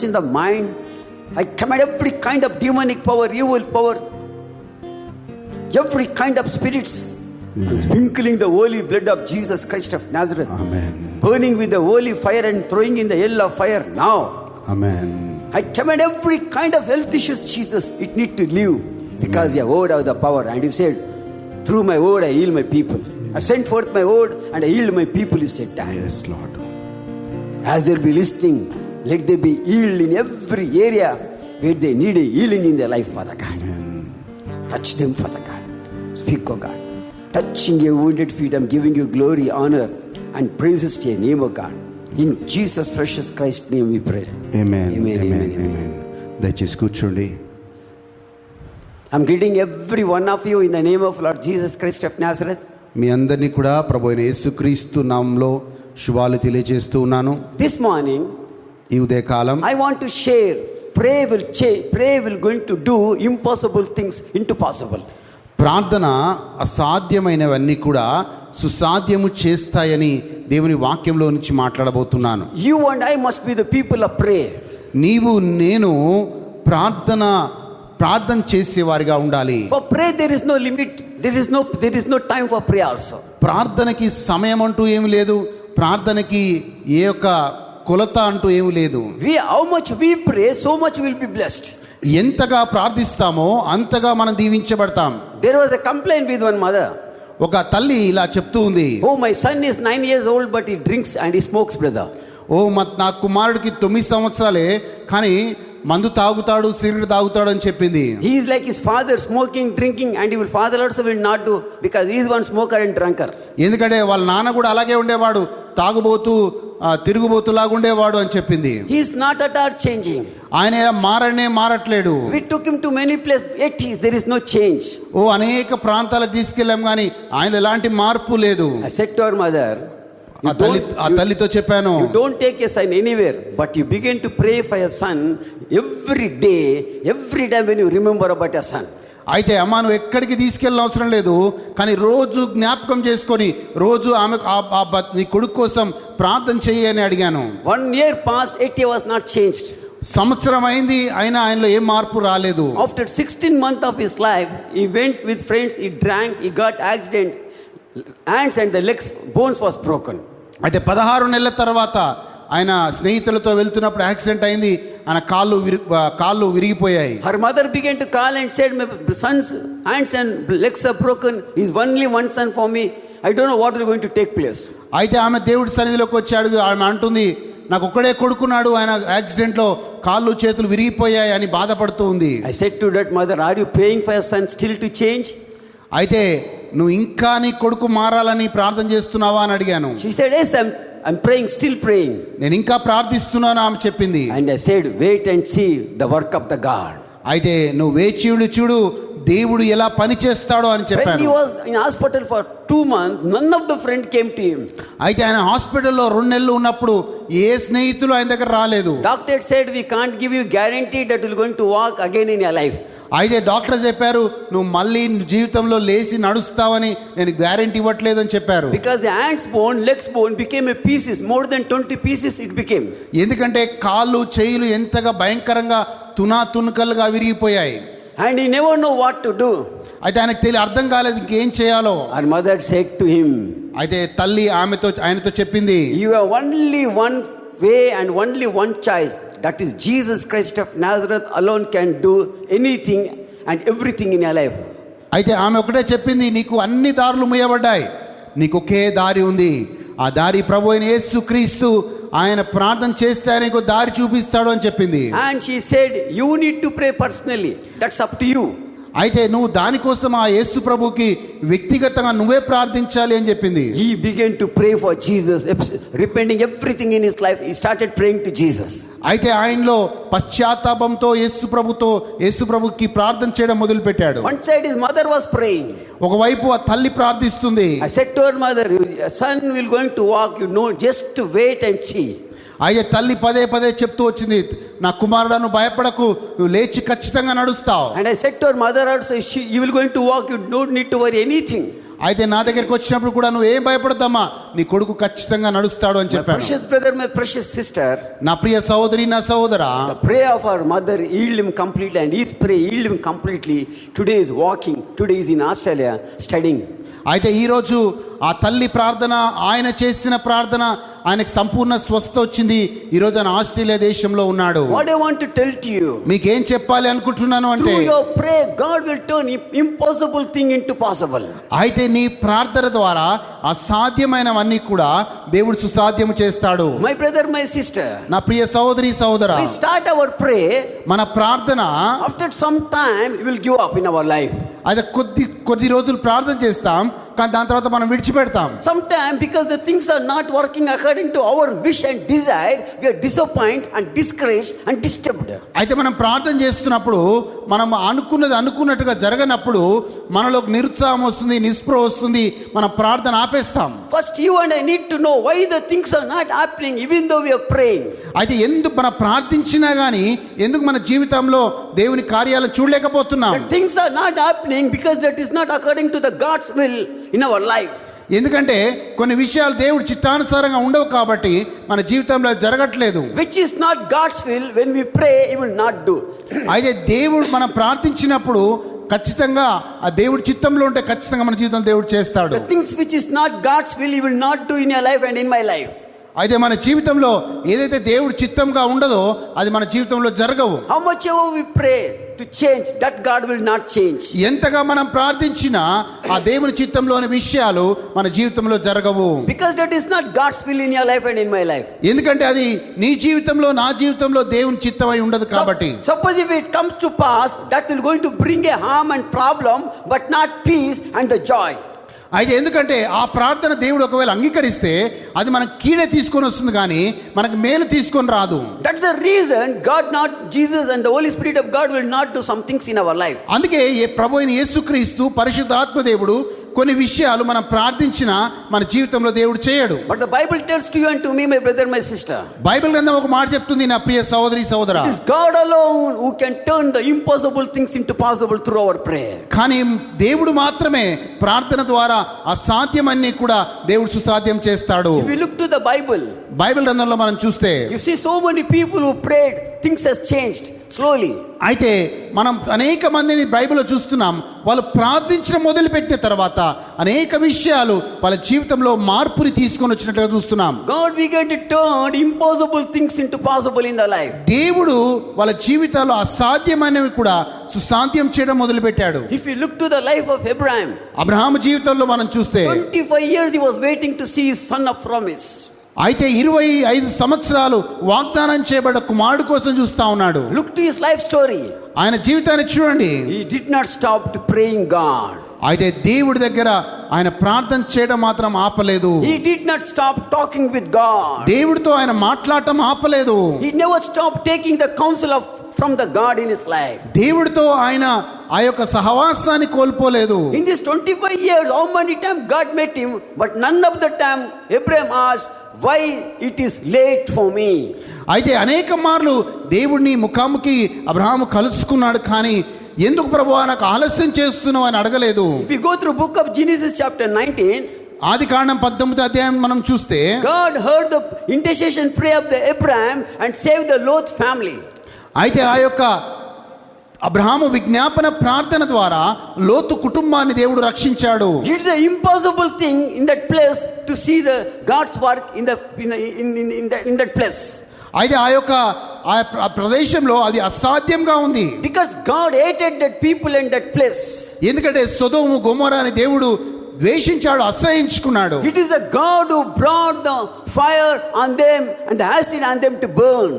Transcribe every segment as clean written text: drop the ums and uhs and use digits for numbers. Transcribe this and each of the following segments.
in the mind. I command every kind of demonic power, evil power, every kind of spirits, sprinkling the holy blood of Jesus Christ of Nazareth. Amen. Burning with the holy fire and throwing in the hell of fire now. Amen. I command every kind of health issues, Jesus, it need to leave, because your word have the power. And you said, through my word I heal my people. I sent forth my word and I healed my people, he said. Yes, Lord. As they'll be listening, let they be healed in every area where they need a healing in their life, Father God. Amen. Touch them, Father God. Speak, oh God. Touching your wounded feet, I'm giving you glory, honor, and praises to your name, oh God. In Jesus' precious Christ's name we pray. Amen. Amen, Amen. amen, Amen. దయచేసి కూర్చోండి. I'm greeting every one of you in the name of Lord Jesus Christ of Nazareth. మీ అందరినీ కూడా ప్రభు అయిన యేసుక్రీస్తు నామములో శుభాలు తెలియజేస్తూ ఉన్నాను. This morning, ఈ ఉదయకాలం I want to share, prayer will change, prayer will going to do impossible things into possible. ప్రార్థన అసాధ్యమైనవన్నీ కూడా సుసాధ్యము చేస్తాయని దేవుని వాక్యంలో నుంచి మాట్లాడబోతున్నాను. You and I must be the people of prayer. నీవు నేను ప్రార్థన చేసేవారిగా ఉండాలి. For prayer there is no limit, there is no time for prayer also. ప్రార్థనకి సమయం అంటూ ఏమి లేదు, ప్రార్థనకి ఏ యొక్క కొలత అంటూ ఏమి లేదు. How much we pray, so much will be blessed. ఎంతగా ప్రార్థిస్తామో అంతగా మనం దీవించబడతాం. There was a complaint with one mother. ఒక తల్లి ఇలా చెప్తూ ఉంది, Oh, my son is 9 years old but he drinks and he smokes, brother. నా కుమారుడికి 9 సంవత్సరాలే కానీ మందు తాగుతాడు, సిగరెట్ తాగుతాడు అని చెప్పింది. He is like his father, smoking, drinking, and his father also will not do, because he is one smoker and drunkard. ఎందుకంటే వాళ్ళ నాన్న కూడా అలాగే ఉండేవాడు, తాగుబోతూ తిరుగుబోతులాగా ఉండేవాడు అని చెప్పింది. He is not at all changing. ఆయన మారట్లేడు. We took him to many places, yet there is no change. అనేక ప్రాంతాలకు తీసుకెళ్ళాం కానీ ఆయన ఎలాంటి మార్పు లేదు. I said to our mother, ఆ తల్లితో చెప్పాను, you don't take a son anywhere, but you begin to pray for your son every day, every time when you remember about your son. అయితే అమ్మ నువ్వు ఎక్కడికి తీసుకెళ్ళిన అవసరం లేదు, కానీ రోజు జ్ఞాపకం చేసుకొని రోజు ఆమె నీ కొడుకు కోసం ప్రార్థన చెయ్యి అని అడిగాను. 1 year passed, yet he was not changed. సంవత్సరం అయింది, అయినా ఆయనలో ఏం మార్పు రాలేదు. After 16 months of his life, he went with friends, he drank, he got accident, hands and the legs bones was broken. అయితే 16 నెలల తర్వాత ఆయన స్నేహితులతో వెళ్తున్నప్పుడు యాక్సిడెంట్ అయింది, ఆయన కాళ్ళు విరిగిపోయాయి. Her mother began to call and said, my son's hands and legs are broken, he's only one son for me, I don't know what is going to take place. అయితే ఆమె దేవుడి సన్నిధిలోకి వచ్చాడు, ఆమె అంటుంది నాకు ఒక్కడే కొడుకున్నాడు, ఆయన యాక్సిడెంట్ లో కాళ్ళు చేతులు విరిగిపోయాయి అని బాధపడుతూ ఉంది. I said to that mother, are you praying for your son still to change? అయితే నువ్వు ఇంకా నీ కొడుకు మారాలని ప్రార్థన చేస్తున్నావా అని అడిగాను. She said, yes, I'm praying, still praying. నేను ఇంకా ప్రార్థిస్తున్నాను ఆమె చెప్పింది. And I said, wait and see the work of the God. అయితే నువ్వు వేచి చూడు దేవుడు ఎలా పని చేస్తాడో అని చెప్పాను. When he was in hospital for 2 months, none of the friends came to him. అయితే ఆయన హాస్పిటల్లో 2 నెలలు ఉన్నప్పుడు ఏ స్నేహితులు ఆయన దగ్గర రాలేదు. Doctor said, we can't give you guarantee that you're going to walk again in your life. అయితే డాక్టర్ చెప్పారు నువ్వు మళ్ళీ జీవితంలో లేచి నడుస్తావని నేను గ్యారెంటీ ఇవ్వట్లేదు అని చెప్పారు. Because the hands bone, legs bone became a pieces, more than 20 pieces it became. ఎందుకంటే కాళ్ళు చేతులు ఎంతగా భయంకరంగా తునకలుగా విరిగిపోయాయి. And he never know what to do. అయితే ఆయనకు అర్థం కాలేదు ఇంకేం చేయాలో. Our mother said to him, అయితే తల్లి ఆయనతో చెప్పింది, you have only one way and only one choice, that is Jesus Christ of Nazareth alone can do anything and everything in your life. అయితే ఆమె ఒకటే చెప్పింది, నీకు అన్ని దారులు మూయబడ్డాయి, నీకు ఒకే దారి ఉంది, ఆ దారి ప్రభు అయిన యేసుక్రీస్తు, ఆయన ప్రార్థన చేస్తే ఆయనకు దారి చూపిస్తాడు అని చెప్పింది. And she said, you need to pray personally, that's up to you. అయితే నువ్వు దానికోసం ఆ యేసు ప్రభుకి వ్యక్తిగతంగా నువ్వే ప్రార్థించాలి అని చెప్పింది. He began to pray for Jesus, repenting everything in his life. He started praying to Jesus. అయితే ఆయనలో పశ్చాత్తాపంతో యేసు ప్రభుకి ప్రార్థన చేయడం మొదలు పెట్టాడు. One side his mother was praying. ఒకవైపు ఆ తల్లి ప్రార్థిస్తుంది. I said to her mother, your son will going to walk, you know, just to wait and see. అయితే తల్లి పదే చెప్తూ వచ్చింది, నా కుమారుడను భయపడకు, నువ్వు లేచి ఖచ్చితంగా నడుస్తావు. And I said to her mother also, you will going to walk, you don't need to worry anything. అయితే నా దగ్గరికి వచ్చినప్పుడు కూడా నువ్వు ఏం భయపడద్దమ్మా, నీ కొడుకు ఖచ్చితంగా నడుస్తాడు అని My చెప్పాను. precious brother, my precious sister, నా ప్రియ సహోదరి, నా సహోదరా, the prayer of our mother healed him completely, and his prayer healed him completely. Today is walking, today is in Australia studying. అయితే ఈరోజు ఆ తల్లి ప్రార్థన, ఆయన చేసిన ప్రార్థన, ఆయనకు సంపూర్ణ స్వస్థత వచ్చింది. ఈరోజు ఆయన ఆస్ట్రేలియా దేశంలో ఉన్నాడు. What I want to tell to you, మీకేం చెప్పాలి అనుకుంటున్నాను అంటే, through your prayer, God will turn impossible thing into possible. అయితే నీ ప్రార్థన ద్వారా అసాధ్యమైనవన్నీ కూడా దేవుడు సుసాధ్యం చేస్తాడు. My brother, my sister, నా ప్రియ సహోదరి, సహోదరా, we start our prayer. మన ప్రార్థన After some time, we will give up in our life. అయితే కొద్ది రోజులు ప్రార్థన చేస్తాం, కానీ దాని తర్వాత మనం విడిచిపెడతాం. Sometimes because the things are not working according to our wish and desire, we are disappointed and discouraged and disturbed. అయితే మనం ప్రార్థన చేస్తున్నప్పుడు మనం అనుకున్నట్టుగా జరగనప్పుడు మనలో నిరుత్సాహం వస్తుంది, నిస్పృహ వస్తుంది, మన ప్రార్థన ఆపేస్తాం. First, you and I need to know why the things are not happening even though we are praying. అయితే ఎందుకు మనం ప్రార్థించినా కానీ ఎందుకు మన జీవితంలో దేవుని కార్యాలను చూడలేకపోతున్నాం? The things are not happening because that is not according to the God's will in our life. ఎందుకంటే కొన్ని విషయాలు దేవుడి చిత్తానుసారంగా ఉండవు కాబట్టి మన జీవితంలో జరగట్లేదు. Which is not God's will, when we pray, He will not do. అయితే దేవుడు మనం ప్రార్థించినప్పుడు ఖచ్చితంగా ఆ దేవుడి చిత్తంలో ఉంటే ఖచ్చితంగా మన జీవితంలో దేవుడు చేస్తాడు. The things which is not God's will, He will not do in your life and in my life. అయితే మన జీవితంలో ఏదైతే దేవుడి చిత్తంగా ఉండదో అది మన జీవితంలో జరగవు. How much ever we pray to change, that God will not change. ఎంతగా మనం ప్రార్థించినా ఆ దేవుని చిత్తంలోని విషయాలు మన జీవితంలో జరగవు. Because that is not God's will in your life and in my life. ఎందుకంటే అది నీ జీవితంలో, నా జీవితంలో దేవుని చిత్తమై ఉండదు కాబట్టి. Suppose if it comes to pass, that will going to bring a harm and problem, but not peace and the joy. అయితే ఎందుకంటే ఆ ప్రార్థన దేవుడు ఒకవేళ అంగీకరిస్తే అది మనకు కీడే తీసుకొని వస్తుంది కానీ మనకు మేలు తీసుకొని రాదు. That's the reason God, not Jesus and the Holy Spirit of God, will not do some things in our life. అందుకే ప్రభు అయిన యేసుక్రీస్తు పరిశుద్ధాత్మ దేవుడు కొన్ని విషయాలు మనం ప్రార్థించినా మన జీవితంలో దేవుడు చేయడు. But the Bible tells to you and to me, my brother, my sister, Bible గ్రంథం ఒక మాట చెప్తుంది, నా ప్రియ సహోదరి, సహోదరా, it is God alone who can turn the impossible things into possible through our prayer. కానీ దేవుడు మాత్రమే ప్రార్థన ద్వారా అసాధ్యమన్నీ కూడా దేవుడు సుసాధ్యం చేస్తాడు. If you look to the Bible, Bible గ్రంథంలో మనం చూస్తే you see so many people who prayed, things has changed slowly. అయితే మనం అనేక మందిని బైబిల్లో చూస్తున్నాం, వాళ్ళు ప్రార్థించడం మొదలుపెట్టిన తర్వాత అనేక విషయాలు వాళ్ళ జీవితంలో మార్పుని తీసుకొని వచ్చినట్లుగా చూస్తున్నాం. God began to turn impossible things into possible in their life. దేవుడు వాళ్ళ జీవితాల్లో అసాధ్యమైనవి కూడా సుసాధ్యం చేయడం మొదలుపెట్టాడు. If you look to the life of Abraham, Abraham జీవితంలో మనం చూస్తే 25 years he was waiting to see his son of promise. అయితే 25 సంవత్సరాలు వాగ్దానం చేయబడ్డ కుమారుడు కోసం చూస్తా ఉన్నాడు. Look to his life story. ఆయన జీవితాన్ని చూడండి. He did not stop to praying God. అయితే దేవుడి దగ్గర ఆయన ప్రార్థన చేయడం మాత్రం ఆపలేదు. He did not stop talking with God. దేవుడితో ఆయన మాట్లాడటం ఆపలేదు. He never stopped taking the counsel from the God in his life. దేవుడితో ఆయన ఆ యొక్క సహవాసాన్ని కోల్పోలేదు. In this 25 years, how many times God met him, but none of the time Abraham asked, why it is late for me. అయితే అనేక మార్లు దేవుడిని ముఖాముఖి అబ్రహాము కలుసుకున్నాడు, కానీ ఎందుకు ప్రభువా నాకు ఆలస్యం చేస్తున్నావు అని అడగలేదు. If you go through book of Genesis chapter 19, ఆదికాండం 19వ అధ్యాయం మనం చూస్తే God heard the intercession prayer of the Abraham and saved the Lot family. అయితే ఆ యొక్క అబ్రహాము విజ్ఞాపన ప్రార్థన ద్వారా లోతు కుటుంబాన్ని దేవుడు రక్షించాడు. It's an impossible thing in that place to see the God's work in that place. అయితే ఆ యొక్క ఆ ప్రదేశంలో అది అసాధ్యంగా ఉంది. Because God hated that people in that place. ఎందుకంటే సొదొము గొమొరాని దేవుడు ద్వేషించాడు, అసహ్యించుకున్నాడు. It is a God who brought the fire on them and the acid on them to burn.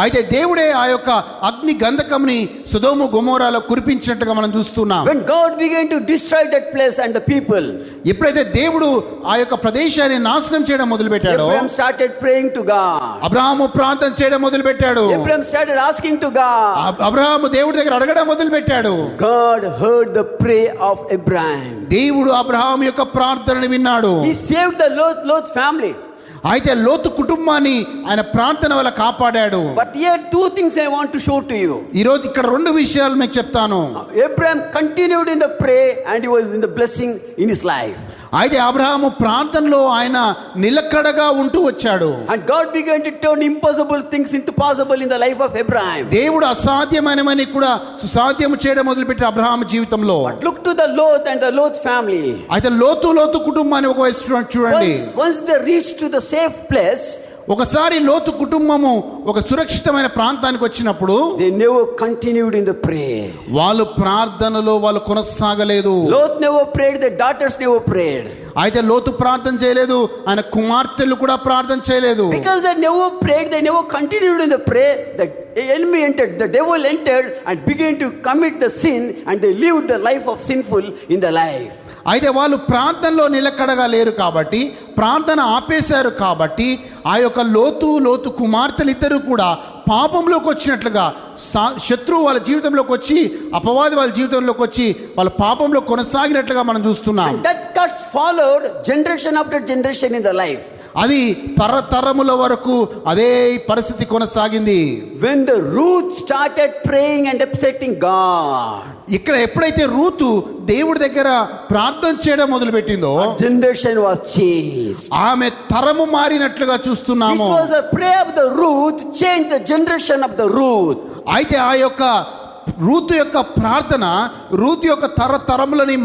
అయితే దేవుడే ఆ యొక్క అగ్ని గంధకంని సొదొము గొమొరాలో కురిపించినట్టుగా మనం చూస్తున్నాం. When God began to destroy that place and the people, ఎప్పుడైతే దేవుడు ఆ యొక్క ప్రదేశాన్ని నాశనం చేయడం మొదలుపెట్టాడో Abraham started praying to God. Abraham ప్రార్థన చేయడం మొదలుపెట్టాడు. Abraham started asking to God. Abraham దేవుడి దగ్గర అడగడం మొదలుపెట్టాడు. God heard the prayer of Abraham. దేవుడు అబ్రహాము యొక్క ప్రార్థనని విన్నాడు. He saved the Lot family. అయితే లోతు కుటుంబాన్ని ఆయన ప్రార్థన వల్ల కాపాడాడు. But here two things I want to show to you. ఈ రోజు ఇక్కడ రెండు విషయాలు మీకు చెప్తాను. Abraham continued in the prayer and he was in the blessing in his life. అయితే అబ్రహాము ప్రార్థనలో ఆయన నిలకడగా ఉంటూ వచ్చాడు. And God began to turn impossible things into possible in the life of Abraham. దేవుడు అసాధ్యమైనవని కూడా సుసాధ్యం చేయడం మొదలుపెట్టి అబ్రహాము జీవితంలో. But look to the Lot and the Lot family. అయితే లోతు కుటుంబాన్ని ఒక వైపు చూడండి. Once they reached to the safe place, ఒకసారి లోతు కుటుంబము ఒక సురక్షితమైన ప్రాంతానికి వచ్చినప్పుడు they never continued in the prayer. వాళ్ళు ప్రార్థనలో వాళ్ళు కొనసాగలేదు. Lot never prayed, the daughters never prayed. అయితే లోతు ప్రార్థన చేయలేదు, ఆయన కుమార్తెలు కూడా ప్రార్థన చేయలేదు. Because they never prayed, they never continued in the prayer. The enemy entered, the devil entered and began to commit the sin, and they lived the life of sinful in the life. అయితే వాళ్ళు ప్రార్థనలో నిలకడగా లేరు కాబట్టి, ప్రార్థన ఆపేశారు కాబట్టి, ఆ యొక్క లోతు కుమార్తెలు ఇద్దరు కూడా పాపంలోకి వచ్చినట్లుగా, శత్రువు వాళ్ళ జీవితంలోకి వచ్చి, అపవాది వాళ్ళ జీవితంలోకి వచ్చి వాళ్ళ పాపంలో కొనసాగినట్లుగా మనం చూస్తున్నాం. And that cuts followed generation after generation in the life. అది తరతరముల వరకు అదే పరిస్థితి కొనసాగింది. When the Ruth started praying and upsetting God, ఇక్కడ ఎప్పుడైతే రూతు దేవుడి దగ్గర ప్రార్థన చేయడం మొదలుపెట్టిందో, generation was changed. ఆమె తరము మారినట్లుగా చూస్తున్నాము. Because the prayer of the Ruth changed the generation of the Ruth. అయితే ఆ యొక్క రూతు యొక్క ప్రార్థన రూతు యొక్క తరములని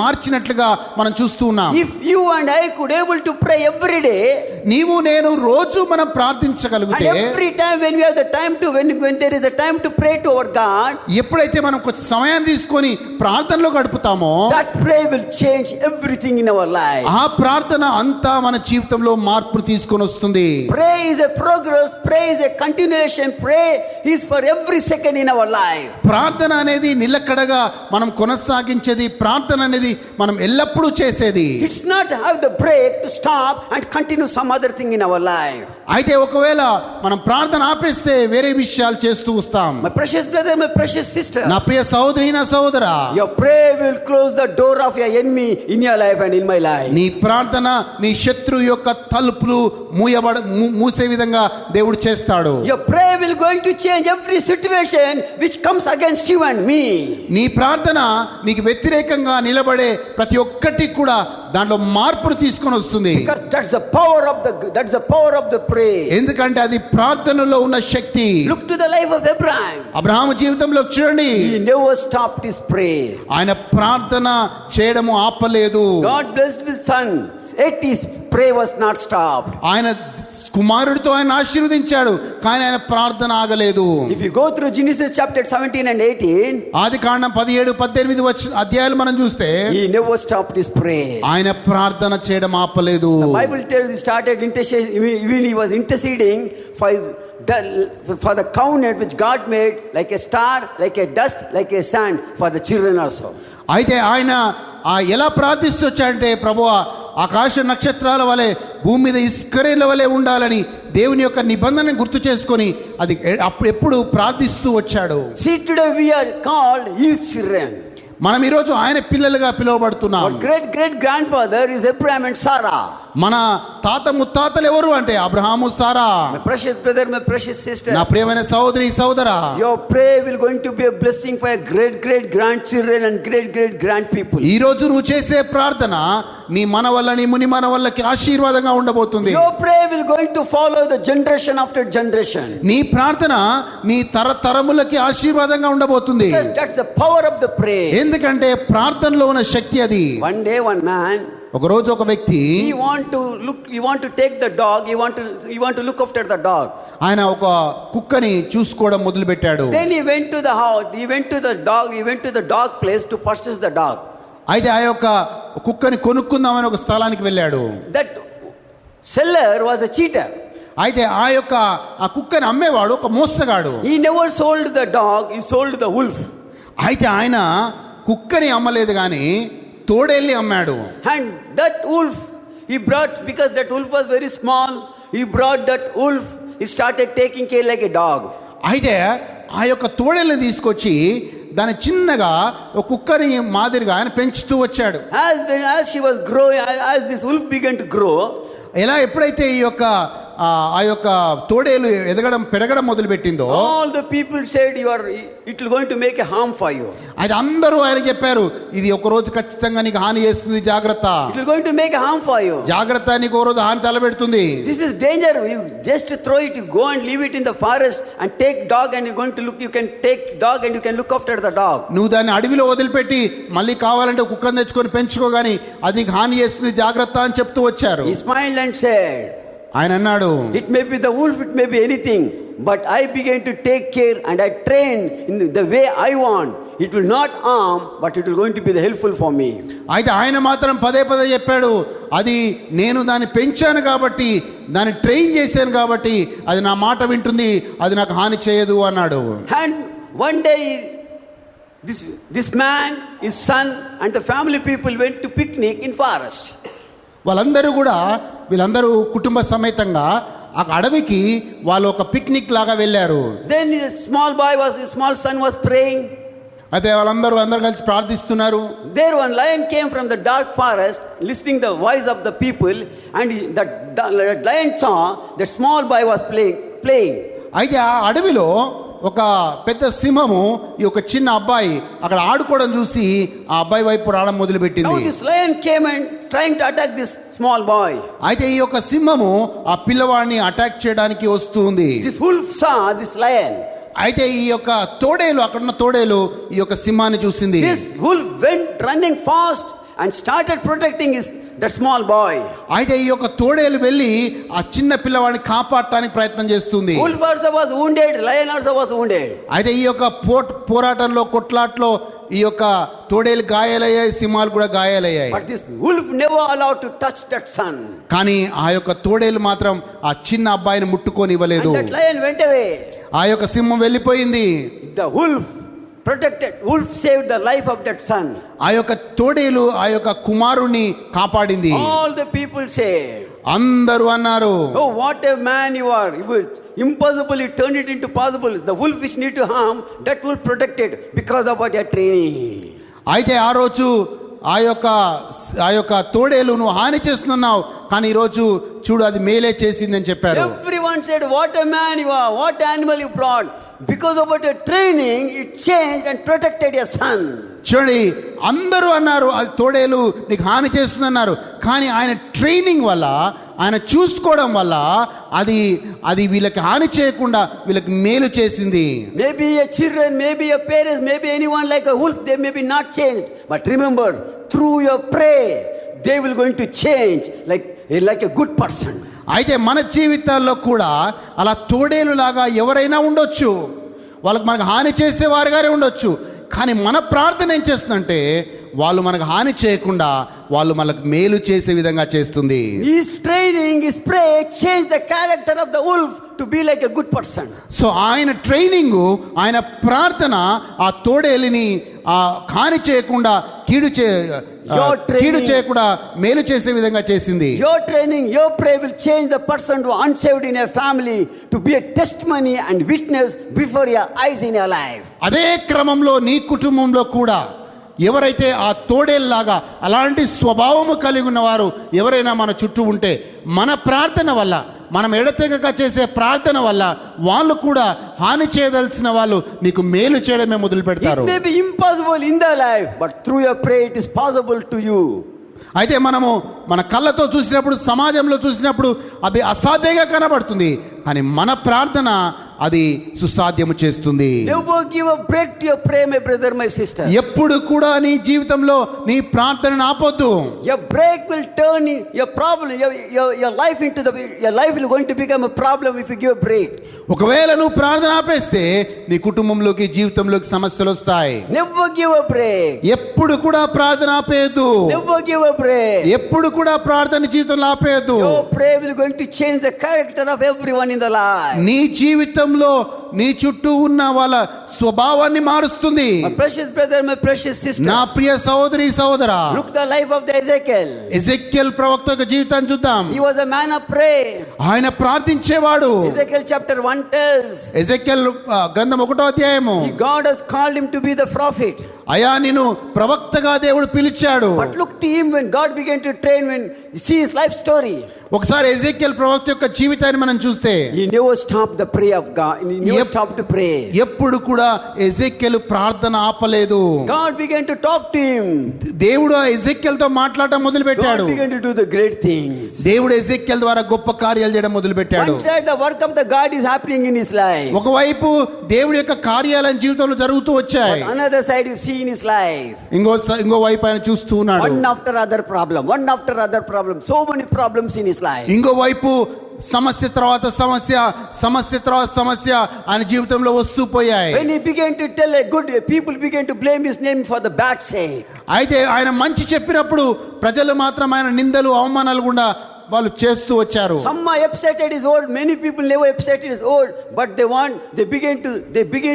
మార్చినట్లుగా మనం చూస్తూ ఉన్నాం. If you and I could able to pray every day, నీవు నేను రోజు మనం ప్రార్థించగలిగితే, and every time when we have the time to when there is a time to pray to our God, ఎప్పుడైతే మనం కొంచెం సమయాన్ని తీసుకొని ప్రార్థనలో గడుపుతామో, that prayer will change everything in our life. ఆ ప్రార్థన అంతా మన జీవితంలో మార్పు తీసుకొని వస్తుంది. Pray is a progress, pray is a continuation, pray is for every second in our life. ప్రార్థన అనేది నిలకడగా మనం కొనసాగించేది, ప్రార్థన అనేది మనం ఎల్లప్పుడూ చేసేది. It's not have the break to stop and continue some other thing in our life. అయితే ఒకవేళ మనం ప్రార్థన ఆపేస్తే వేరే విషయాలు చేస్తూ వస్తాం. My precious brother, my precious sister, నా ప్రియ సహోదరి, నా సహోదరా, your prayer will close the door of your enemy in your life and in my life. నీ ప్రార్థన నీ శత్రు యొక్క తలుపులు మూసే విధంగా దేవుడు చేస్తాడు. Your prayer will going to change every situation which comes against you and me. నీ ప్రార్థన నీకు వ్యతిరేకంగా నిలబడే ప్రతి ఒక్కటి కూడా దాంట్లో మార్పును తీసుకొని వస్తుంది. Because that's the power of the prayer. ఎందుకంటే అది ప్రార్థనలో ఉన్న శక్తి. Look to the life of Abraham. Abraham జీవితంలో చూడండి, He never stopped his prayer. ఆయన ప్రార్థన చేయడము ఆపలేదు. God blessed his son, yet his prayer was not stopped. ఆయన కుమారుడితో ఆయన ఆశీర్వదించాడు, కానీ ఆయన ప్రార్థన ఆగలేదు. If you go through Genesis chapter 17 and 18, ఆదికాండం 17-18 అధ్యాయాలు మనం చూస్తే, he never stopped his prayer. ఆయన ప్రార్థన చేయడం ఆపలేదు. The Bible tells he started intercession, even he was interceding for the covenant which God made, like a star, like a dust, like a sand, for the children also. అయితే ఆయన ఎలా ప్రార్థిస్తూ వచ్చాడంటే, ప్రభువా ఆకాశ నక్షత్రాల వలె భూమి మీద ఇస్కరేల వలె ఉండాలని దేవుని యొక్క నిబంధనను గుర్తు చేసుకొని అది ఎప్పుడు ప్రార్థిస్తూ వచ్చాడు. See, today we are called his children. మనం ఈరోజు ఆయన పిల్లలుగా పిలువబడుతున్నాం. Our great grandfather is Abraham and Sarah. మన తాత ముత్తాతలు ఎవరు అంటే అబ్రహాము, సారా. My precious brother, my precious sister, నా ప్రియమైన సహోదరి సహోదరా, your prayer will going to be a blessing for your great grandchildren and great grand people. ఈ రోజు నువ్వు చేసే ప్రార్థన నీ మన వల్ల నీ ముని మన వల్లకి ఆశీర్వాదంగా ఉండబోతుంది. Your prayer will going to follow the generation after generation. నీ ప్రార్థన నీ తరములకి ఆశీర్వాదంగా ఉండబోతుంది. Because that's the power of the prayer. ఎందుకంటే ప్రార్థనలో ఉన్న శక్తి అది. One day one man, ఒక రోజు ఒక వ్యక్తి, he want to take the dog, he want to look after the dog. ఆయన ఒక కుక్కని చూసుకోవడం మొదలు పెట్టాడు. Then he went to the house, he went to the dog place to purchase the dog. అయితే ఆ యొక్క కుక్కని కొనుక్కుందామని ఒక స్థలానికి వెళ్ళాడు. That seller was a cheater. అయితే ఆ కుక్కని అమ్మేవాడు ఒక మోసగాడు. He never sold the dog, he sold the wolf. అయితే ఆయన కుక్కని అమ్మలేదు కానీ తోడేల్ని అమ్మాడు. And that wolf he brought, because that wolf was very small, he brought that wolf, he started taking care like a dog. అయితే ఆ యొక్క తోడేల్ని తీసుకొచ్చి దాన్ని చిన్నగా ఒక కుక్కని మాదిరిగా ఆయన పెంచుతూ వచ్చాడు. As she was growing, as this wolf began to grow, ఎలా ఎప్పుడైతే ఈ యొక్క ఆ యొక్క తోడేలు పెరగడం మొదలుపెట్టిందో all the people said it will going to make a harm for you. అది అందరూ ఆయన చెప్పారు, ఇది ఒక రోజు ఖచ్చితంగా నీకు హాని చేస్తుంది, జాగ్రత్త, It will going to make a harm for you. జాగ్రత్త, నీకు ఓ రోజు హాని తలపెడుతుంది. This is danger. You just throw it, you go and leave it in the forest and take dog and you're going to look, you can take dog and you can look after the dog. నువ్వు దాన్ని అడవిలో వదిలిపెట్టి మళ్ళీ కావాలంటే కుక్కను తెచ్చుకొని పెంచుకో గాని అది నీకు హాని చేస్తుంది, జాగ్రత్త అని చెప్తూ వచ్చారు. He smiled and said, ఆయన అన్నాడు, it may be the wolf, it may be anything, but I began to take care and I train in the way I want. It will not harm, but it will going to be helpful for me. అయితే ఆయన మాత్రం పదే చెప్పాడు, అది నేను దాన్ని పెంచాను కాబట్టి, దాన్ని ట్రైన్ చేశాను కాబట్టి అది నా మాట వింటుంది, అది నాకు హాని చేయదు అన్నాడు. And one day this man, his son and the family people went to picnic in forest. వీళ్ళందరూ కుటుంబ సమేతంగా ఆ అడవికి వాళ్ళు ఒక పిక్నిక్ లాగా వెళ్ళారు. Then his small son was praying. అయితే అందరూ కలిసి ప్రార్థిస్తున్నారు. There one lion came from the dark forest, listening the voice of the people, and the lion saw that small boy was playing. అయితే ఆ అడవిలో ఒక పెద్ద సింహము ఈ ఒక చిన్న అబ్బాయి అక్కడ ఆడుకోవడం చూసి ఆ అబ్బాయి వైపు రావడం మొదలుపెట్టింది. Now this lion came and trying to attack this small boy. అయితే ఈ యొక్క సింహము ఆ పిల్లవాడిని అటాక్ చేయడానికి వస్తుంది. This wolf saw this lion. అయితే ఈ యొక్క తోడేలు, అక్కడున్న తోడేలు ఈ యొక్క సింహాన్ని చూసింది. This wolf went running fast and started protecting that small boy. అయితే ఈ యొక్క తోడేలు వెళ్ళి ఆ చిన్న పిల్లవాడిని కాపాడటానికి ప్రయత్నం చేస్తుంది. Wolf also was wounded, lion also was wounded. అయితే ఈ యొక్క పోరాటంలో కొట్లాట్లో ఈ యొక్క తోడేలు గాయాలయ్యాయి, సింహాలు కూడా గాయాలయ్యాయి. But this wolf never allowed to touch that son. కానీ ఆ యొక్క తోడేలు మాత్రం ఆ చిన్న అబ్బాయిని ముట్టుకొని ఇవ్వలేదు. And that lion went away. ఆ యొక్క సింహం వెళ్ళిపోయింది. The wolf saved the life of that son. ఆ యొక్క తోడేలు ఆ యొక్క కుమారుని కాపాడింది. All the people said, అందరూ అన్నారు, oh what a man you are. You were impossible, you turned it into possible. The wolf which need to harm, that wolf protected because of what your training. అయితే ఆ రోజు ఆ యొక్క తోడేలు నువ్వు హాని చేస్తున్నావు, కానీ ఈరోజు చూడు అది మేలే చేసిందని చెప్పారు. Everyone said, what a man you are, what animal you brought. Because of your training, it changed and protected your son. చూడండి, అందరూ అన్నారు అది తోడేలు నీకు హాని చేస్తుందన్నారు, కానీ ఆయన ట్రైనింగ్ వల్ల, ఆయన చూసుకోవడం వల్ల అది వీళ్ళకి హాని చేయకుండా వీళ్ళకి మేలు చేసింది. Maybe a children, maybe a parents, maybe anyone like a wolf, they may be not changed. But remember, through your prayer, they will going to change like a good person. అయితే మన జీవితాల్లో కూడా అలా తోడేలు లాగా ఎవరైనా ఉండొచ్చు, మనకు హాని చేసేవారుగానే ఉండొచ్చు, కానీ మన ప్రార్థన ఏం చేస్తుందంటే వాళ్ళు మనకు హాని చేయకుండా వాళ్ళు మనకు మేలు చేసే విధంగా చేస్తుంది. His training, his prayer changed the character of the wolf to be like a good person. So ఆయన ట్రైనింగ్, ఆయన ప్రార్థన ఆ తోడేలిని హాని చేయకుండా కీడు చేయకుండా మేలు చేసే విధంగా చేసింది. Your training, your prayer will change the person who unsaved in your family to be a testimony and witness before your eyes in your life. అదే క్రమంలో నీ కుటుంబంలో కూడా ఎవరైతే ఆ తోడేల్లాగా అలాంటి స్వభావము కలిగి ఉన్నవారు ఎవరైనా మన చుట్టూ ఉంటే, మన ప్రార్థన వల్ల, మనం ఎడతెగక చేసే ప్రార్థన వల్ల వాళ్ళు కూడా హాని చేయదలసిన వాళ్ళు నీకు మేలు చేయడమే మొదలు పెడతారు. It may be impossible in their life, but through your prayer it is possible to you. అయితే మనము మన కళ్ళతో చూసినప్పుడు, సమాజంలో చూసినప్పుడు అది అసాధ్యంగా కనబడుతుంది, కానీ మన ప్రార్థన అది సుసాధ్యము చేస్తుంది. Never give a break to your prayer, my brother, my sister. ఎప్పుడు కూడా నీ జీవితంలో నీ ప్రార్థనను ఆపొద్దు. Your break will turn your problem, your life into your life will going to become a problem if you give a break. ఒకవేళ నువ్వు ప్రార్థన ఆపేస్తే నీ కుటుంబంలోకి, జీవితంలోకి సమస్యలు వస్తాయి. Never give a break. ఎప్పుడు కూడా ప్రార్థన ఆపేయద్దు. Never give a break. ఎప్పుడు కూడా ప్రార్థన జీవితంలో ఆపేయద్దు. Your prayer will going to change the character of everyone in the life. నీ జీవితంలో నీ చుట్టూ ఉన్న వాళ్ళ స్వభావాన్ని మారుస్తుంది. My precious brother, my precious sister, నా ప్రియ సహోదరి సహోదరా, look the life of the Ezekiel. ఎజెక్యెల్ ప్రవక్త యొక్క జీవితాన్ని చూద్దాం. He was a man of prayer. ఆయన ప్రార్థించేవాడు. Ezekiel chapter 1 tells, ఎజెక్యెల్ గ్రంథం 1వ అధ్యాయము, God has called him to be the prophet. అయా నిన్ను ప్రవక్తగా దేవుడు పిలిచాడు. But look to him when God began to train, when you see his life story. ఒకసారి ఎజెక్యెల్ ప్రవక్త యొక్క జీవితాన్ని మనం చూస్తే He never stopped the prayer of God. He never stopped to pray. ఎప్పుడు కూడా ఎజెక్యెల్ ప్రార్థన ఆపలేదు. God began to talk to him. దేవుడు ఎజెక్యెల్ తో మాట్లాడటం మొదలు పెట్టాడు. God began to do the great things. దేవుడు ఎజెక్యెల్ ద్వారా గొప్ప కార్యాలు చేయడం మొదలు పెట్టాడు. One side the work of the God is happening in his life. ఒకవైపు దేవుడి యొక్క కార్యాలయం జీవితంలో జరుగుతూ వచ్చాయి. But another side you see in his life. ఇంకో వైపు ఆయన చూస్తూ ఉన్నాడు. One after other problem. One after other problem. So many problems in his life. ఇంకో వైపు సమస్య తర్వాత సమస్య, సమస్య తర్వాత సమస్య ఆయన జీవితంలో వస్తూ పోయాయి. When he began to tell people began to blame his name for the bad sake. అయితే ఆయన మంచి చెప్పినప్పుడు ప్రజలు మాత్రం ఆయన నిందలు అవమానాలు గుండా వాళ్ళు చేస్తూ వచ్చారు. Some are upset at his word. Many people never upset at his word, but they begin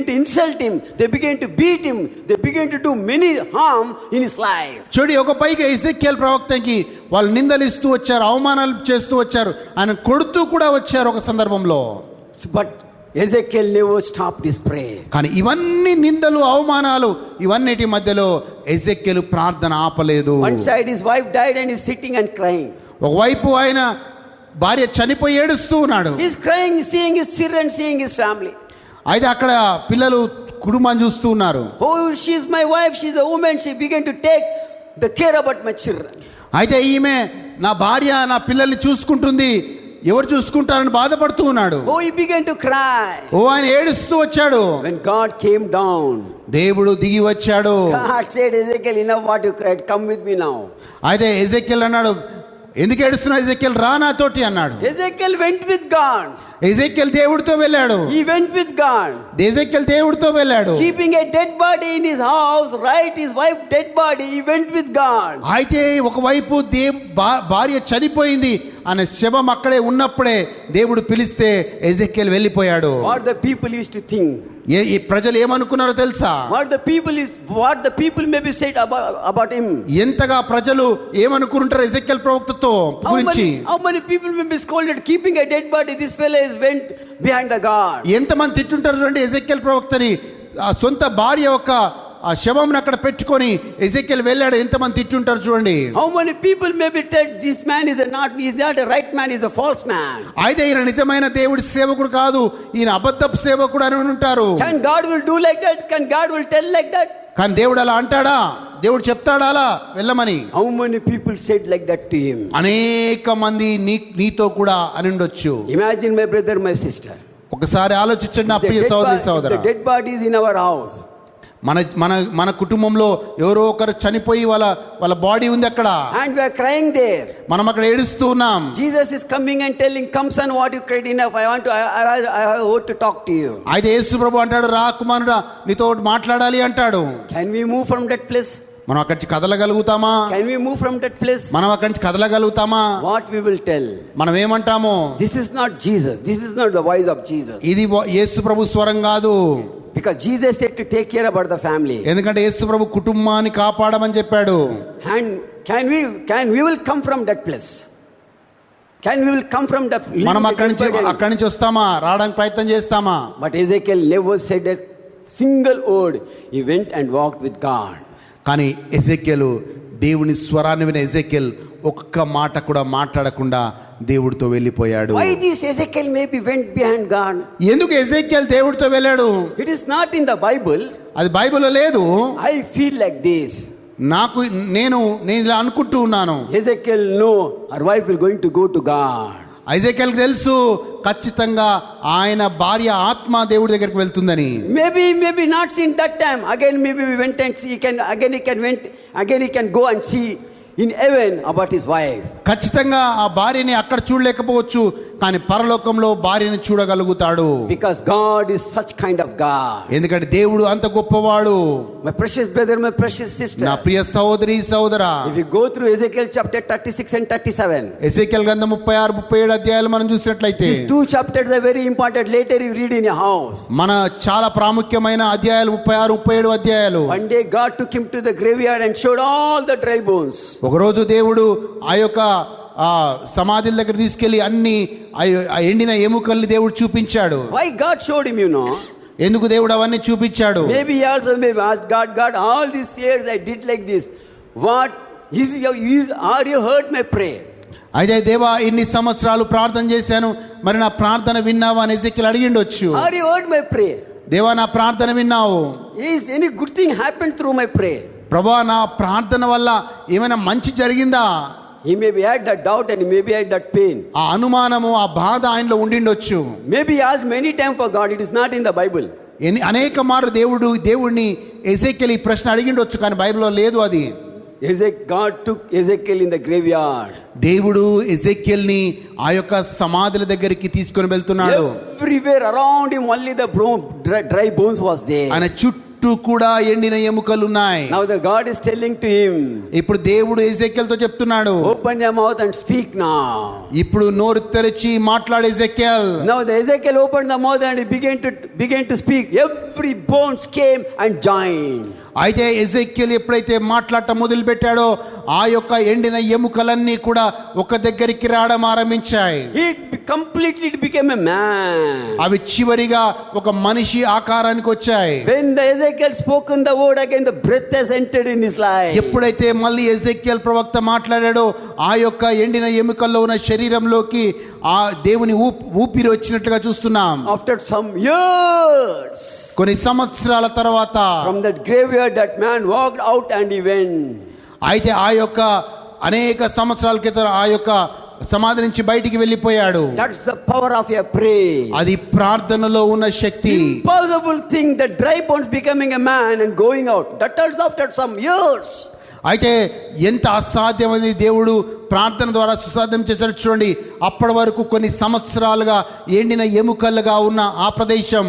to insult him. They begin to beat him. They begin to do many harm in his life. చూడి ఒక పైకి ఎజెక్యెల్ ప్రవక్తకి వాళ్ళు నిందలు ఇస్తూ వచ్చారు, అవమానాలు చేస్తూ వచ్చారు, ఆయన కొడుతూ కూడా వచ్చారు ఒక సందర్భంలో. But Ezekiel never stopped his prayer. కానీ ఇవన్నీ నిందలు అవమానాలు ఇవన్నిటి మధ్యలో ఎజెక్యెల్ ప్రార్థన ఆపలేదు. One side his wife died and he's sitting and crying. ఒకవైపు ఆయన భార్య చనిపోయి ఏడుస్తూ ఉన్నాడు. He's crying, seeing his children, seeing his family. అయితే అక్కడ పిల్లలు కుటుంబాన్ని చూస్తూ ఉన్నారు. Oh, she's my wife, she's a woman, she began to take the care about my children. అయితే ఈమె నా భార్య నా పిల్లల్ని చూసుకుంటుంది, ఎవరు చూసుకుంటారని బాధపడుతూ ఉన్నాడు. Oh, he began to cry. ఆయన ఏడుస్తూ వచ్చాడు. When God came down, దేవుడు దిగి వచ్చాడు. God said, Ezekiel, enough what you cried, come with me now. అయితే ఎజెక్యెల్ అన్నాడు, ఎందుకు ఏడుస్తున్నావు ఎజెక్యెల్, రా నాతోటి అన్నాడు. Ezekiel went with God. ఎజెక్యెల్ దేవుడితో వెళ్ళాడు. He went with God. ఎజెక్యెల్ దేవుడితో వెళ్ళాడు. Keeping a dead body in his house, right? His wife dead body. He went with God. అయితే ఒకవైపు భార్య చనిపోయింది అనే శవం అక్కడే ఉన్నప్పుడే దేవుడు పిలిస్తే ఎజెక్యెల్ వెళ్ళిపోయాడు. What the people used to think. ఈ ప్రజలు ఏమనుకున్నారో తెలుసా? What the people maybe said about him. ఎంతగా ప్రజలు ఏమనుకుంటారు ఎజెక్యెల్ ప్రవక్తతో గురించి? How many people may be scolded, keeping a dead body? This fellow is went behind the God. ఎంతమంది తిట్టుంటారు చూడండి ఎజెక్యెల్ ప్రవక్తని, ఆ సొంత భార్య యొక్క ఆ శవం అక్కడ పెట్టుకొని ఎజెక్యెల్ వెళ్ళాడు, ఎంతమంది తిట్టుంటారు చూడండి. How many people maybe tell this man is not a right man, is a false man. అయితే ఈయన నిజమైన దేవుడి సేవకుడు కాదు, ఈయన అబద్ధపు సేవకుడు అని ఉంటారు. Can God will do like that? Can God will tell like that? కానీ దేవుడు అలా అంటాడా? దేవుడు చెప్తాడా అలా వెళ్ళమని? How many people said like that to him? అనేక మంది నీతో కూడా అని ఉండొచ్చు. Imagine my brother, my sister. ఒకసారి ఆలోచించండి నా ప్రియ సహోదరి సహోదరా. The dead bodies in our house. మన కుటుంబంలో ఎవరో ఒకరు చనిపోయి వాళ్ళ బాడీ ఉంది అక్కడ. And we are crying there. మనం అక్కడ ఏడుస్తూ ఉన్నాం. Jesus is coming and telling, come son, what you cried enough. I have a word to talk to you. అయితే యేసు ప్రభు అంటాడు, రా కుమారుడా నీతో మాట్లాడాలి అంటాడు. Can we move from that place? మనం అక్కడి నుంచి కదలగలుగుతామా? Can we move from that place? మనం అక్కడి నుంచి కదలగలుగుతామా? What we will tell? మనం ఏమంటాము? This is not Jesus. This is not the voice of Jesus. ఇది యేసు ప్రభు స్వరం కాదు. Because Jesus said to take care about the family. ఎందుకంటే యేసు ప్రభు కుటుంబాన్ని కాపాడమని చెప్పాడు. And can we will come from that place? Can we will come from that? మనం అక్కడి నుంచి వస్తామా? రావడానికి ప్రయత్నం చేస్తామా? But Ezekiel never said a single word. He went and walked with God. కానీ ఎజెక్యెల్ దేవుని స్వరాన్ని విన ఎజెక్యెల్ ఒక్క మాట కూడా మాట్లాడకుండా దేవుడితో వెళ్ళిపోయాడు. Why this Ezekiel maybe went behind God? ఎందుకు ఎజెక్యెల్ దేవుడితో వెళ్ళాడు? It is not in the Bible. అది బైబిల్లో లేదు. I feel like this. నేను ఇలా అనుకుంటూ ఉన్నాను. Ezekiel know her wife will going to go to God. ఎజెక్యెల్కి తెలుసు ఖచ్చితంగా ఆయన భార్య ఆత్మ దేవుడి దగ్గరికి వెళ్తుందని. Maybe not in that time. Again maybe we went and see. He can go and see in heaven about his wife. ఖచ్చితంగా ఆ భార్యని అక్కడ చూడలేకపోవచ్చు, కానీ పరలోకంలో భార్యను చూడగలుగుతాడు. Because God is such kind of God. ఎందుకంటే దేవుడు అంత గొప్పవాడు. My precious brother, my precious sister. నా ప్రియ సహోదరి సహోదరా, If you go through Ezekiel chapter 36 and 37. ఎజెకియెల్ గ్రంథం 36, 37 అధ్యాయాలు మనం చూసినట్లయితే These two chapters are very important. Later you read in your house. మన చాలా ప్రాముఖ్యమైన అధ్యాయాలు 36, 37 అధ్యాయాలు. One day God took him to the graveyard and showed all the dry bones. ఒకరోజు దేవుడు ఆ యొక్క సమాధుల దగ్గర తీసుకెళ్లి అన్ని ఆ ఎండిన ఎముకల్ని దేవుడు చూపించాడు. Why God showed him, you know? ఎందుకు దేవుడు అవన్నీ చూపించాడు? Maybe he also may ask God, God, all these years I did like this. What are you heard my prayer? అయితే దేవా ఇన్ని సంవత్సరాలు ప్రార్థన చేశాను, మరి నా ప్రార్థన విన్నావా అని ఎజెకియెల్ అడిగిండొచ్చు. Are you heard my prayer? దేవా నా ప్రార్థన విన్నావు? Is any good thing happened through my prayer? ప్రభువా నా ప్రార్థన వల్ల ఏమైనా మంచి జరిగిందా? He may be had that doubt and he may be had that pain. ఆ అనుమానము, ఆ బాధ ఆయనలో ఉండిండొచ్చు. Maybe he asked many times for God. It is not in the Bible. అనేక మార్లు దేవుడిని ఎజెకియెల్ ఈ ప్రశ్న అడిగిండొచ్చు, కానీ బైబిల్లో లేదు అది. God took Ezekiel in the graveyard. దేవుడు ఎజెకియెల్ని ఆ యొక్క సమాధుల దగ్గరికి తీసుకొని వెళ్తున్నాడు. Everywhere around him only the dry bones was there. ఆయన చుట్టూ కూడా ఎండిన ఎముకలు ఉన్నాయి. Now the God is telling to him. ఇప్పుడు దేవుడు ఎజెకియెల్తో చెప్తున్నాడు, Open your mouth and speak now. ఇప్పుడు నోరు తెరిచి మాట్లాడు ఎజెకియెల్. Now the Ezekiel opened the mouth and he began to speak. Every bones came and joined. అయితే ఎజెకియెల్ ఎప్పుడైతే మాట్లాడటం మొదలు పెట్టాడో ఆ యొక్క ఎండిన ఎముకలన్నీ కూడా ఒక దగ్గరికి రావడం ఆరంభించాయి. He completely became a man. అవి చివరిగా ఒక మనిషి ఆకారానికి వచ్చాయి. When the Ezekiel spoken the word again, the breath has entered in his life. ఎప్పుడైతే మళ్ళీ ఎజెకియెల్ ప్రవక్త మాట్లాడాడో ఆ యొక్క ఎండిన ఎముకల్లో ఉన్న శరీరంలోకి ఆ దేవుని ఊపిరి వచ్చినట్లుగా చూస్తున్నాం. After some years, కొన్ని సంవత్సరాల తర్వాత from that graveyard that man walked out and he went. అయితే ఆ యొక్క అనేక సంవత్సరాల క్రితం ఆ యొక్క సమాధి నుంచి బయటికి వెళ్ళిపోయాడు. That's the power of your prayer. అది ప్రార్థనలో ఉన్న శక్తి. Impossible thing, the dry bones becoming a man and going out. That also after some years. అయితే ఎంత అసాధ్యమైనది దేవుడు ప్రార్థన ద్వారా సుసాధ్యం చేశాడు చూడండి. అప్పటి వరకు కొన్ని సంవత్సరాలుగా ఎండిన ఎముకలుగా ఉన్న ఆ ప్రదేశం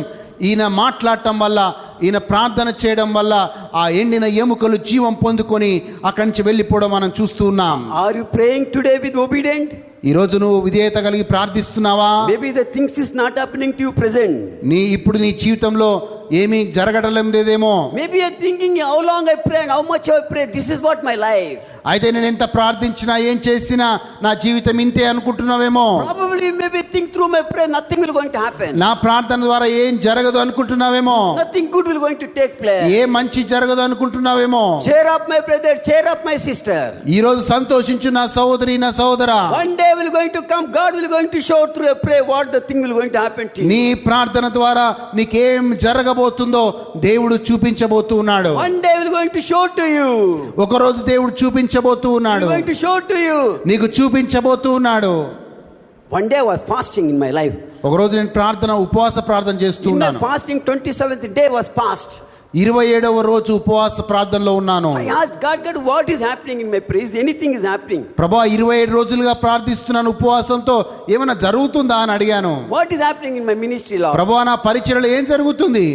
ఈయన మాట్లాడటం వల్ల, ఈయన ప్రార్థన చేయడం వల్ల ఆ ఎండిన ఎముకలు జీవం పొందుకొని అక్కడి నుంచి వెళ్ళిపోవడం మనం చూస్తూ ఉన్నాం. Are you praying today with obedience? ఈ రోజు నువ్వు విధేయత కలిగి ప్రార్థిస్తున్నావా? Maybe the things is not happening to you present. ఇప్పుడు నీ జీవితంలో ఏమీ జరగడం లేదేమో. Maybe you're thinking how long I pray and how much I pray. This is what my life. అయితే నేను ఎంత ప్రార్థించినా ఏం చేసినా నా జీవితం ఇంతే అనుకుంటున్నావేమో. Probably maybe think through my prayer nothing will going to happen. నా ప్రార్థన ద్వారా ఏం జరగదు అనుకుంటున్నావేమో. Nothing good will going to take place. ఏ మంచి జరగదు అనుకుంటున్నావేమో. Cheer up my brother, cheer up my sister. ఈ రోజు సంతోషించు నా సహోదరి, నా సహోదరా. One day will going to come, God will going to show through a prayer what the thing will going to happen to you. నీ ప్రార్థన ద్వారా నీకేం జరగబోతుందో దేవుడు చూపించబోతూ ఉన్నాడు. One day will going to show to you. ఒక రోజు దేవుడు చూపించబోతూ ఉన్నాడు. Going to show to you. నీకు చూపించబోతూ ఉన్నాడు. One day I was fasting in my life. ఒక రోజు నేను ఉపవాస ప్రార్థన చేస్తూ In my ఉన్నాను. fasting 27th day was past. 27వ రోజు ఉపవాస ప్రార్థనలో ఉన్నాను. I asked God, what is happening in my prayer? Is anything is happening? ప్రభువా 27 రోజులుగా ప్రార్థిస్తున్నాను ఉపవాసంతో, ఏమైనా జరుగుతుందా అని అడిగాను. What is happening in my ministry, Lord? ప్రభువా నా పరిచర్యలో ఏం జరుగుతుంది?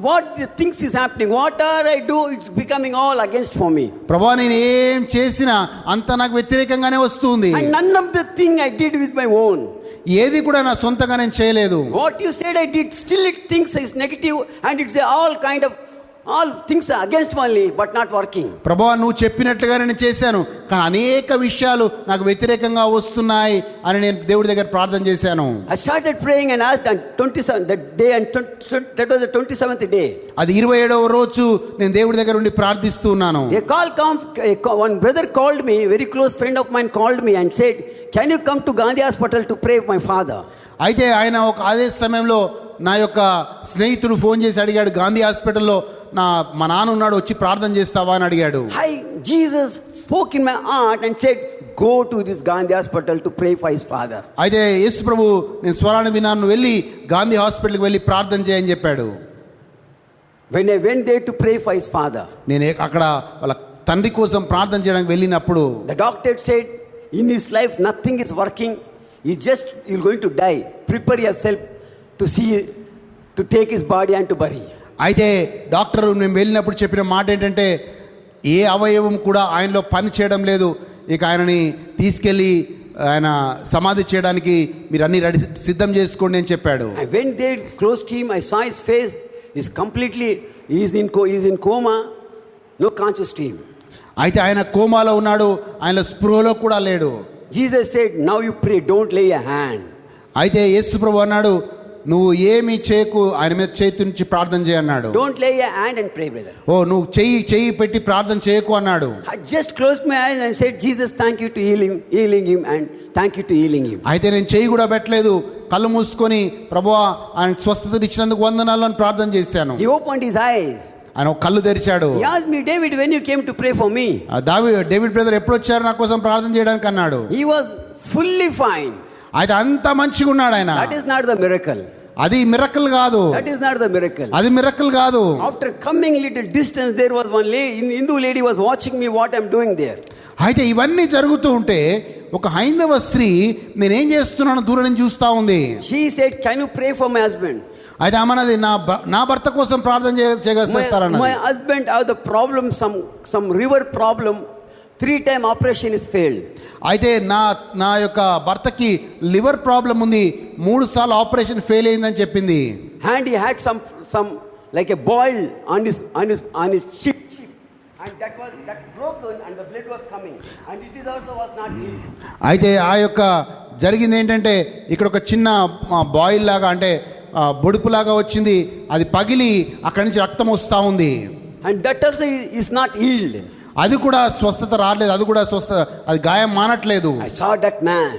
What the things is happening? Whatever I do, it's becoming all against for me. ప్రభువా నేను ఏం చేసినా అంత నాకు వ్యతిరేకంగానే వస్తుంది. And none of the thing I did with my own. ఏది కూడా నా సొంతంగా నేను చేయలేదు. What you said I did, still it thinks is negative and it's all kind of all things are against me but not working. ప్రభువా నువ్వు చెప్పినట్లుగా నేను చేశాను, కానీ అనేక విషయాలు నాకు వ్యతిరేకంగా వస్తున్నాయి అని నేను దేవుడి దగ్గర ప్రార్థన చేశాను. I started praying and asked on 27 that day and that was the 27th day. అది 27వ రోజు నేను దేవుడి దగ్గర ఉండి ప్రార్థిస్తూ ఉన్నాను. One brother called me, very close friend of mine called me and said, "Can you come to Gandhi Hospital to pray for my father?" అయితే ఆయన అదే సమయంలో నా యొక్క స్నేహితుడు ఫోన్ చేసి అడిగాడు, గాంధీ హాస్పిటల్లో మా నాన్న ఉన్నాడు, వచ్చి ప్రార్థన చేస్తావా అని అడిగాడు. Jesus spoke in my heart and said, "Go to this Gandhi Hospital to pray for his father." అయితే యేసు ప్రభు నేను స్వరాన్ని విన్నాను, వెళ్ళి గాంధీ హాస్పిటల్కి వెళ్ళి ప్రార్థన చేయని చెప్పాడు. When I went there to pray for his father, నేను అక్కడ వాళ్ళ తండ్రి కోసం ప్రార్థన చేయడానికి వెళ్ళినప్పుడు the doctor said in his life nothing is working. you're going to die. Prepare yourself to take his body and to bury. అయితే doctor మేము వెళ్ళినప్పుడు చెప్పిన మాట ఏంటంటే ఏ అవయవం కూడా ఆయనలో పని చేయడం లేదు, ఇక ఆయనని తీసుకెళ్ళి ఆయన సమాధి చేయడానికి మీరు అన్ని రెడీ సిద్ధం చేసుకోండి అని చెప్పాడు. And when they closed him, I saw his face. He's in coma, no conscious to him. అయితే ఆయన కోమాలో ఉన్నాడు, ఆయన స్పృహలో కూడా లేడు. Jesus said, now you pray, don't lay a hand. అయితే యేసు ప్రభు అన్నాడు, నువ్వు ఏమి చేయకు, ఆయన మీద చేతి నుంచి ప్రార్థన చేయన్నాడు. Don't lay a hand and pray, brother. నువ్వు చెయ్యి పెట్టి ప్రార్థన చేయకు అన్నాడు. I just closed my eyes and said, Jesus, thank you to healing him, and thank you to healing him. అయితే నేను చెయ్యి కూడా పెట్టలేదు, కళ్ళు మూసుకొని ప్రభువా ఆయన స్వస్థత ఇచ్చినందుకు వందనాలు అని ప్రార్థన చేశాను. He opened his eyes. ఆయన కళ్ళు తెరిచాడు. He asked me, David, when you came to pray for me? David brother ఎప్పుడు వచ్చారు నా కోసం ప్రార్థన చేయడానికి అన్నాడు. He was fully fine. అయితే అంత మంచిగా ఉన్నాడు ఆయన. That is not the miracle. అది మిరకల్ కాదు. That is not the miracle. అది మిరకల్ కాదు. After coming little distance, there was one Hindu lady was watching me what I'm doing there. అయితే ఇవన్నీ జరుగుతూ ఉంటే ఒక హైందవ స్త్రీ నేనేం చేస్తున్నాను దూరం నుంచి చూస్తా ఉంది. She said, can you pray for my husband? అయితే అమ్మనది నా భర్త కోసం ప్రార్థన చేస్తారన్న. My husband have the problem, some river problem. 3 times operation is failed. అయితే నా యొక్క భర్తకి లివర్ ప్రాబ్లం ఉంది, 3 సార్లు ఆపరేషన్ ఫెయిల్ అయిందని చెప్పింది. And he had some like a boil on his cheek, and that broken and the blood was coming, and it is also was not healed. అయితే ఆ యొక్క జరిగింది ఏంటంటే ఇక్కడ ఒక చిన్న బాయిల్ లాగా అంటే బొడుపులాగా వచ్చింది, అది పగిలి అక్కడి నుంచి రక్తం వస్తూ ఉంది. And that also is not healed. అది కూడా స్వస్థత రాలేదు, అది గాయం మానట్లేదు. I saw that man.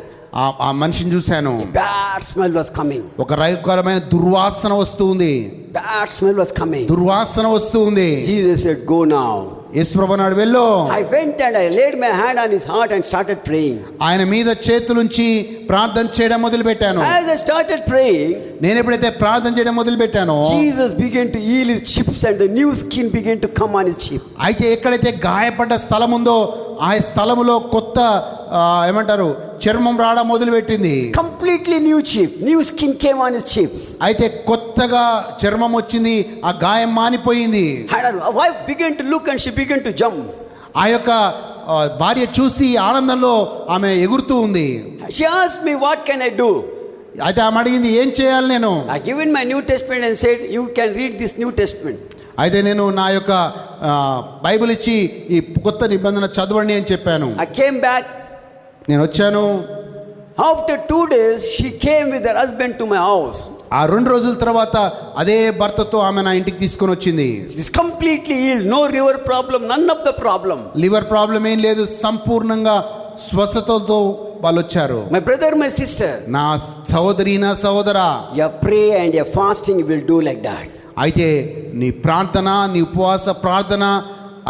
ఆ మనిషిని చూశాను. Bad smell was coming. ఒక రకరమైన దుర్వాసన వస్తుంది. Bad smell was coming. దుర్వాసన వస్తుంది. Jesus said, go now. యేసు ప్రభువు అన్నాడు, వెళ్ళు. I went and I laid my hand on his heart and started praying. ఆయన మీద చేతులుంచి ప్రార్థన చేయడం మొదలు పెట్టాను. As I started praying, నేను ఎప్పుడైతే ప్రార్థన చేయడం మొదలు పెట్టానో Jesus began to heal his chips and the new skin began to come on his chip. అయితే ఎక్కడైతే గాయపడ్డ స్థలం ఉందో ఆ స్థలములో కొత్త ఏమంటారు చర్మం రావడం మొదలు పెట్టింది. Completely new chip, new skin came on his chips. అయితే కొత్తగా చర్మం వచ్చింది, ఆ గాయం మానిపోయింది. And a wife began to look and she began to jump. ఆ యొక్క భార్య చూసి ఆనందంలో ఆమె ఎగురుతూ ఉంది. She asked me, what can I do? అయితే ఆమె అడిగింది, ఏం చేయాలి నేను? I given my New Testament and said, you can read this New Testament. అయితే నేను నా యొక్క బైబిల్ ఇచ్చి ఈ కొత్త నిబంధన చదవండి అని చెప్పాను. I came back. నేను వచ్చాను. After 2 days, she came with her husband to my house. ఆ 2 రోజుల తర్వాత అదే భర్తతో ఆమె నా ఇంటికి తీసుకొని వచ్చింది. She's completely healed, no liver problem, none of the problem. Liver problem ఏం లేదు, సంపూర్ణంగా స్వస్థతతో వాళ్ళు వచ్చారు. My brother, my sister, నా సహోదరి, నా సహోదరా, your pray and your fasting will do like that. అయితే నీ ప్రార్థన, నీ ఉపవాస ప్రార్థన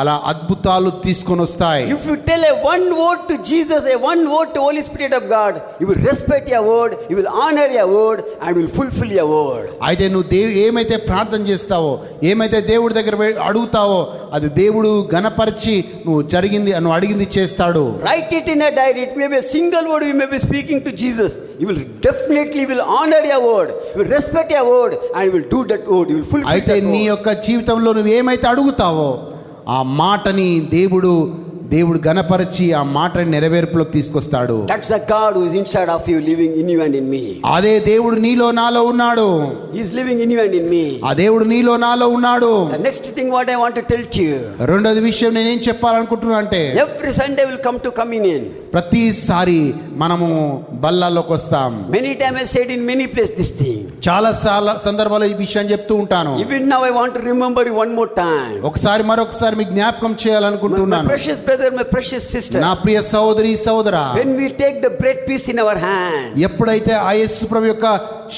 అలా అద్భుతాలు తీసుకొని వస్తాయి. If you tell a one word to Jesus, a one word to Holy Spirit of God, you will respect your word, you will honor your word, and will fulfill your word. అయితే నువ్వు ఏమైతే ప్రార్థన చేస్తావో, ఏమైతే దేవుడి దగ్గర అడుగుతావో అది దేవుడు ఘనపరిచి నువ్వు అడిగింది చేస్తాడు. Write it in a diary. It may be a single word you may be speaking to Jesus. You will definitely honor your word, you will respect your word, and you will do that word, you will fulfill అయితే that word. నీ యొక్క జీవితంలో నువ్వు ఏమైతే అడుగుతావో ఆ మాటని దేవుడు ఘనపరిచి ఆ మాటని నెరవేర్పులోకి తీసుకొస్తాడు. That's a God who is inside of you, living in you and in me. అదే దేవుడు నీలో నాలో ఉన్నాడు. He is living in you and in me. ఆ దేవుడు నీలో నాలో ఉన్నాడు. The next thing what I want to tell to you, రెండోది విషయం నేనేం చెప్పాలనుకుంటున్నా అంటే, every Sunday will come to communion. ప్రతిసారి మనము బల్లాల్లోకి వస్తాం. Many times I said in many places this thing. చాలా సందర్భాల్లో ఈ విషయం చెప్తూ ఉంటాను. Even now I want to remember you one more time. మరొకసారి మీకు జ్ఞాపకం చేయాలనుకుంటున్నాను. My precious brother, my precious sister, నా ప్రియ సహోదరి సహోదరా, when we take the bread piece in our hand, ఎప్పుడైతే ఆ యేసు ప్రభు యొక్క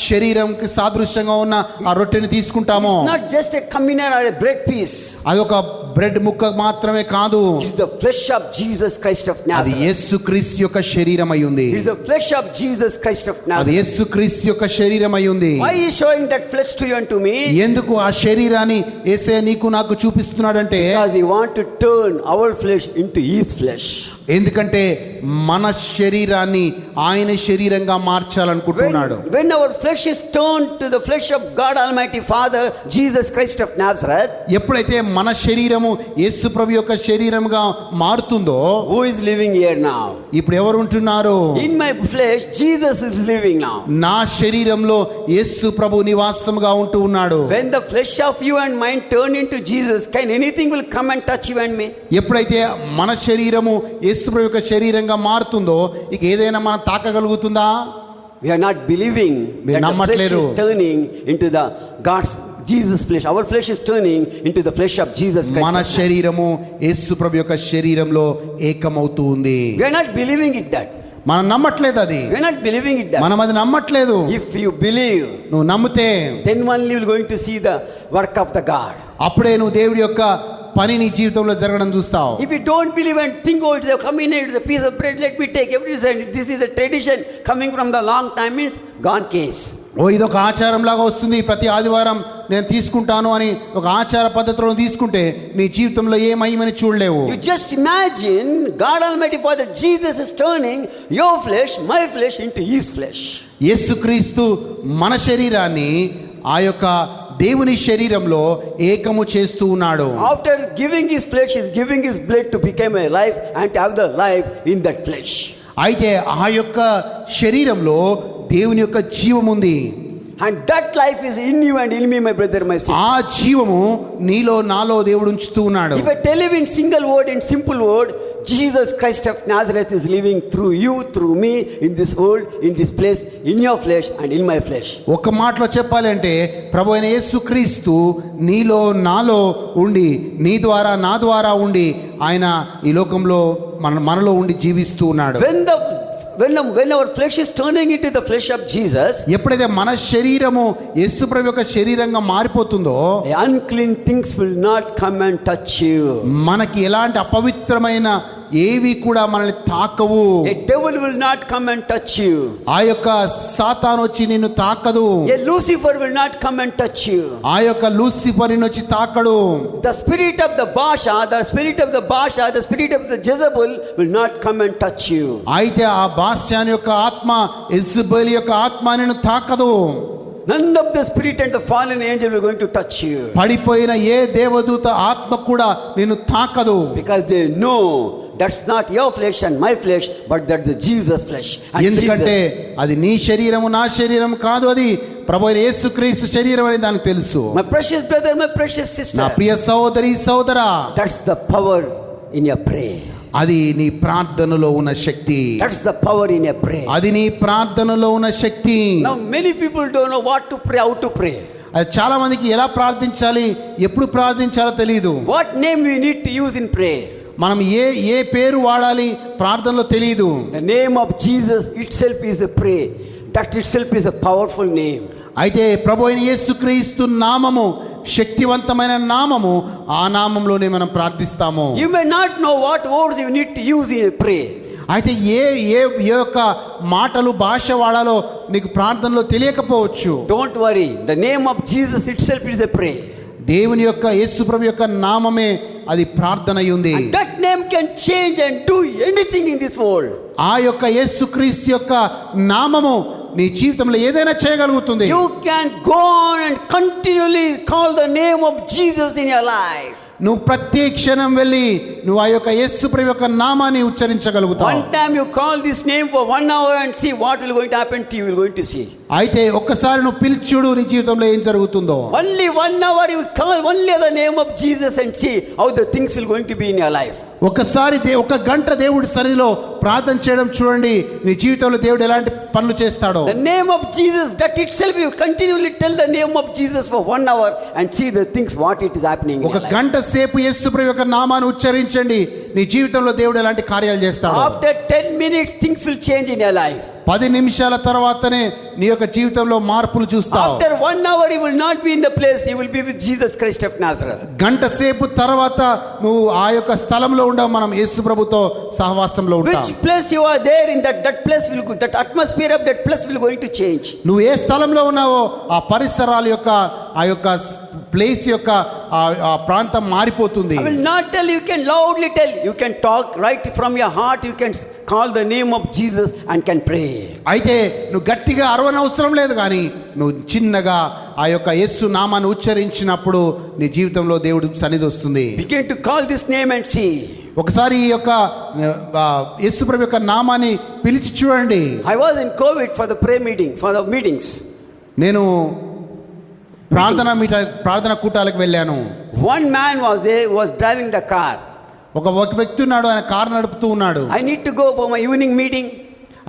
శరీరంకి సాదృశ్యంగా ఉన్న ఆ రొట్టెని తీసుకుంటామో, it's not just a communion or a bread piece. అది ఒక బ్రెడ్ ముక్క మాత్రమే కాదు. It is the flesh of Jesus Christ of Nazareth. అది యేసుక్రీస్తు యొక్క శరీరం అయి ఉంది. It is the flesh of Jesus Christ of Nazareth. అది యేసుక్రీస్తు యొక్క శరీరం అయి ఉంది. Why is showing that flesh to you and to me? ఎందుకు ఆ శరీరాన్ని యేసయ్య నీకు నాకు చూపిస్తున్నాడంటే, because we want to turn our flesh into his flesh. ఎందుకంటే మన శరీరాన్ని ఆయన శరీరంగా మార్చాలనుకుంటున్నాడు. When our flesh is turned to the flesh of God Almighty Father, Jesus Christ of Nazareth, ఎప్పుడైతే మన శరీరము యేసు ప్రభు యొక్క శరీరముగా మారుతుందో, who is living here now? ఇప్పుడు ఎవరు ఉంటున్నారు? In my flesh, Jesus is living now. నా శరీరంలో యేసు ప్రభు నివాసముగా ఉంటూ ఉన్నాడు. When the flesh of you and mine turn into Jesus, can anything will come and touch you and me? ఎప్పుడైతే మన శరీరము యేసు ప్రభు యొక్క శరీరంగా మారుతుందో, ఇక ఏదైనా మనం తాకగలుగుతుందా? We are not believing that the flesh is turning into the God's Jesus flesh. Our flesh is turning into the flesh of Jesus Christ. మన శరీరము యేసు ప్రభు యొక్క శరీరంలో ఏకమవుతూ ఉంది. We are not believing it that. మనం నమ్మట్లేదు అది. We are not believing it that. మనం అది నమ్మట్లేదు. If you believe, నువ్వు నమ్మితే then only you will going to see the work of the God. అప్పుడే నువ్వు దేవుడి యొక్క పని నీ జీవితంలో జరగడం చూస్తావు. If you don't believe and think, oh, it's a communion, it's a piece of bread, let me take every day. This is a tradition coming from the long time, means gone case. ఓ ఇదొక ఆచారం లాగా వస్తుంది, ప్రతి ఆదివారం నేను తీసుకుంటాను అని ఒక ఆచార పద్ధతిలో తీసుకుంటే నీ జీవితంలో ఏ మహిమని చూడలేవు. You just imagine God Almighty Father, Jesus is turning your flesh, my flesh into His flesh. యేసుక్రీస్తు మన శరీరాన్ని ఆ యొక్క దేవుని శరీరంలో ఏకము చేస్తూ ఉన్నాడు. After giving His flesh, He's giving His blood to become a life and to have the life in that flesh. అయితే ఆ యొక్క శరీరంలో దేవుని యొక్క జీవం ఉంది. And that life is in you and in me, my brother, my sister. ఆ జీవము నీలో నాలో దేవుడు ఉంచుతూ ఉన్నాడు. If I tell you in single word, in simple word, Jesus Christ of Nazareth is living through you, through me, in this world, in this place, in your flesh and in my flesh. ఒక మాటలో చెప్పాలంటే ప్రభు అయిన యేసుక్రీస్తు నీలో నాలో ఉండి, నీ ద్వారా నా ద్వారా ఉండి, ఆయన ఈ లోకంలో మనలో ఉండి జీవిస్తూ ఉన్నాడు. When our flesh is turning into the flesh of Jesus, ఎప్పుడైతే మన శరీరము యేసు ప్రభు యొక్క శరీరంగా మారిపోతుందో, unclean things will not come and touch you. మనకి ఎలాంటి అపవిత్రమైన ఏవి కూడా మనల్ని తాకవు. A devil will not come and touch you. ఆ యొక్క సాతాను వచ్చి నిన్ను తాకదు. A Lucifer will not come and touch you. ఆ యొక్క లూసిఫర్ నిన్ను వచ్చి తాకడు. The spirit of the Basha, the spirit of the Jezebel will not come and touch you. అయితే ఆ బాష్యాని యొక్క ఆత్మ, యెజబెల్ యొక్క ఆత్మ నిన్ను తాకదు. None of the spirit and the fallen angel will going to touch you. పడిపోయిన ఏ దేవదూత ఆత్మ కూడా నిన్ను తాకదు. Because they know that's not your flesh and my flesh, but that's the Jesus flesh. ఎందుకంటే అది నీ శరీరము నా శరీరం కాదు, అది ప్రభువైన యేసుక్రీస్తు శరీరం అని దానికి తెలుసు. My precious brother, my precious sister, నా ప్రియ సహోదరి సహోదరా, that's the power in your prayer. అది నీ ప్రార్థనలో ఉన్న శక్తి. That's the power in your prayer. అది నీ ప్రార్థనలో ఉన్న శక్తి. Now many people don't know what to pray, how to pray. అది చాలా మందికి ఎలా ప్రార్థించాలి, ఎప్పుడు ప్రార్థించాలో తెలియదు. What name we need to use in prayer. మనం ఏ పేరు వాడాలి ప్రార్థనలో తెలియదు. The name of Jesus itself is a prayer. That itself is a powerful name. అయితే ప్రభు అయిన యేసుక్రీస్తు నామము శక్తివంతమైన నామము, ఆ నామంలోనే మనం ప్రార్థిస్తాము. You may not know what words you need to use in a prayer. అయితే ఏ యొక్క మాటలు భాష వాడాలో నీకు ప్రార్థనలో తెలియకపోవచ్చు. Don't worry, the name of Jesus itself is a prayer. దేవుని యొక్క యేసు ప్రభు యొక్క నామమే అది ప్రార్థన ఉంది. And that name can change and do anything in this world. ఆ యొక్క యేసుక్రీస్తు యొక్క నామము నీ జీవితంలో ఏదైనా చేయగలుగుతుంది. You can go on and continually call the name of Jesus in your life. నువ్వు ప్రతి క్షణం వెళ్ళి నువ్వు ఆ యొక్క యేసు ప్రభు యొక్క నామాన్ని ఉచ్చరించగలుగుతావు. One time you call this name for 1 hour and see what will going to happen to you, you will going to see. అయితే ఒక్కసారి నువ్వు పిలిచుడు నీ జీవితంలో ఏం జరుగుతుందో. Only 1 hour you call only the name of Jesus and see how the things will going to be in your life. ఒకసారి ఒక గంట దేవుడి సన్నిధిలో ప్రార్థన చేయడం చూడండి, నీ జీవితంలో దేవుడు ఎలాంటి పనులు చేస్తాడో. The name of Jesus, that itself you continually tell the name of Jesus for 1 hour and see the things what it is happening in ఒక your life. గంట సేపు యేసు ప్రభు యొక్క నామాన్ని ఉచ్చరించండి, నీ జీవితంలో దేవుడు ఎలాంటి కార్యాలు చేస్తాడో. After 10 minutes things will change in your life. 10 నిమిషాల తర్వాతనే నీ యొక్క జీవితంలో మార్పులు చూస్తావు. After 1 hour you will not be in the place, you will be with Jesus Christ of Nazareth. గంట సేపు తర్వాత నువ్వు ఆ యొక్క స్థలంలో ఉండవు, మనం యేసు ప్రభుతో సహవాసంలో ఉంటాం. Which place you are there in that place will go, that atmosphere of that place will going to change. నువ్వు ఏ స్థలంలో ఉన్నావో ఆ పరిసరాల యొక్క ఆ యొక్క ప్లేస్ యొక్క ఆ ప్రాంతం మారిపోతుంది. I will not tell, you can loudly tell, you can talk right from your heart, you can call the name of Jesus and can pray. అయితే నువ్వు గట్టిగా అరవనవసరం లేదు, కానీ నువ్వు చిన్నగా ఆ యొక్క యేసు నామాన్ని ఉచ్చరించినప్పుడు నీ జీవితంలో దేవుడు సన్నిధి వస్తుంది. Begin to call this name and see. ఒకసారి ఈ యొక్క యేసు ప్రభు యొక్క నామాన్ని పిలిచి చూడండి. I was in COVID for the prayer meeting, for the meetings. నేను ప్రార్థన కూటాలకు వెళ్ళాను. One man was there who was driving the car. ఒక వ్యక్తి ఉన్నాడు, ఆయన కారు నడుపుతూ ఉన్నాడు. I need to go for my evening meeting.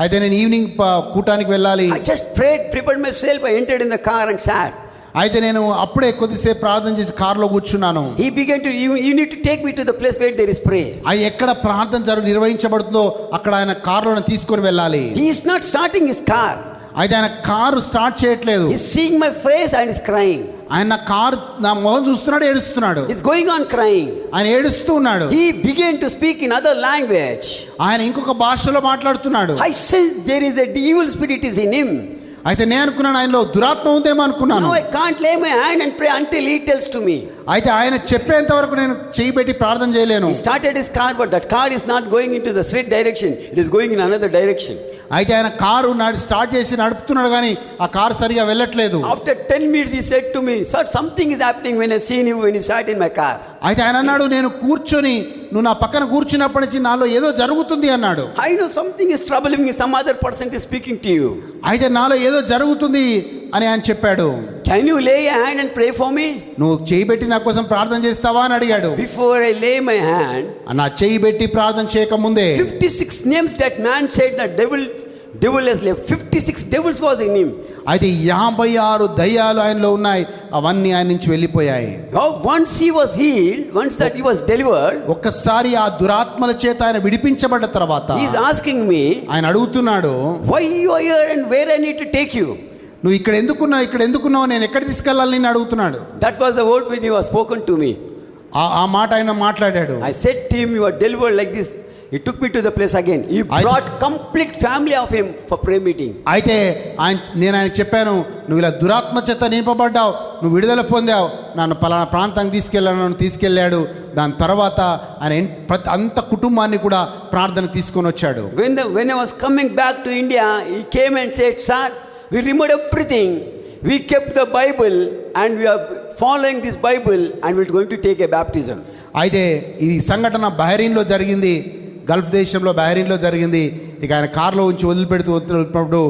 అయితే నేను ఈవినింగ్ కూటానికి వెళ్ళాలి. I just prayed, prepared myself, I entered in the car and sat. అయితే నేను అప్పుడే కొద్దిసేపు ప్రార్థన చేసి కారులో కూర్చున్నాను. He began to, you need to take me to the place where there is prayer. అది ఎక్కడ ప్రార్థన నిర్వహించబడుతుందో అక్కడ ఆయన కారులో తీసుకొని వెళ్ళాలి. He is not starting his car. అయితే ఆయన కారు స్టార్ట్ చేయట్లేదు. He is seeing my face and is crying. ఆయన కారు నా మొహం చూస్తున్నాడు, ఏడుస్తున్నాడు. He is going on crying. ఆయన ఏడుస్తూ ఉన్నాడు. He began to speak in other language. ఆయన ఇంకొక భాషలో మాట్లాడుతున్నాడు. I sense there is a evil spirit is in him. అయితే నేను అనుకున్నాను ఆయనలో దురాత్మ ఉందేమో అనుకున్నాను. Now I can't lay my hand and pray until he tells to me. అయితే ఆయన చెప్పేంత వరకు నేను చేయి పెట్టి ప్రార్థన చేయలేను. He started his car, but that car is not going into the straight direction. It is going in another direction. అయితే ఆయన కారు స్టార్ట్ చేసి నడుపుతున్నాడు, కానీ ఆ కారు సరిగా వెళ్ళట్లేదు. After 10 minutes he said to me, sir, something is happening when I seen you when you sat in my car. అయితే ఆయన అన్నాడు, నేను కూర్చొని నువ్వు నా పక్కన కూర్చున్నప్పటి నుంచి నాలో ఏదో జరుగుతుంది అన్నాడు. I know something is troubling me, some other person is speaking to you. అయితే నాలో ఏదో జరుగుతుంది అని ఆయన చెప్పాడు. Can you lay your hand and pray for me? నువ్వు చేయి పెట్టి నా కోసం ప్రార్థన చేస్తావా అని అడిగాడు. Before I lay my hand, నా చేయి పెట్టి ప్రార్థన చేయకముందే 56 names that man said that devil has left. 56 devils was in him. అయితే 56 దయ్యాలు ఆయనలో ఉన్నాయి, అవన్నీ ఆయన నుంచి వెళ్ళిపోయాయి. Once he was healed, once that he was delivered, ఒక్కసారి ఆ దురాత్మల చేత ఆయన విడిపించబడ్డ తర్వాత he is asking me, ఆయన అడుగుతున్నాడు, why you are here and where I need to take you? నువ్వు ఇక్కడ ఎందుకున్నావు, నేను ఎక్కడ తీసుకెళ్ళాలి నేను అడుగుతున్నాడు. That was the word when he was spoken to me. ఆ మాట ఆయన మాట్లాడాడు. I said to him, you are delivered like this. He took me to the place again. He brought complete family of him for prayer meeting. అయితే నేను ఆయన చెప్పాను, నువ్వు ఇలా దురాత్మ చేత నింపబడ్డావు, నువ్వు విడుదల పొందావు, నన్ను పలానా ప్రాంతానికి తీసుకెళ్ళాడు. దాని తర్వాత ఆయన అంత కుటుంబాన్ని కూడా ప్రార్థన తీసుకొని వచ్చాడు. When I was coming back to India, he came and said, sir, we removed everything. We kept the Bible and we are following this Bible and we are going to take a baptism. అయితే ఈ సంఘటన బహరీన్లో జరిగింది, Gulf దేశంలో బహరీన్లో జరిగింది. ఇక ఆయన కారులో ఉంచి వదిలిపెడుతున్నప్పుడు,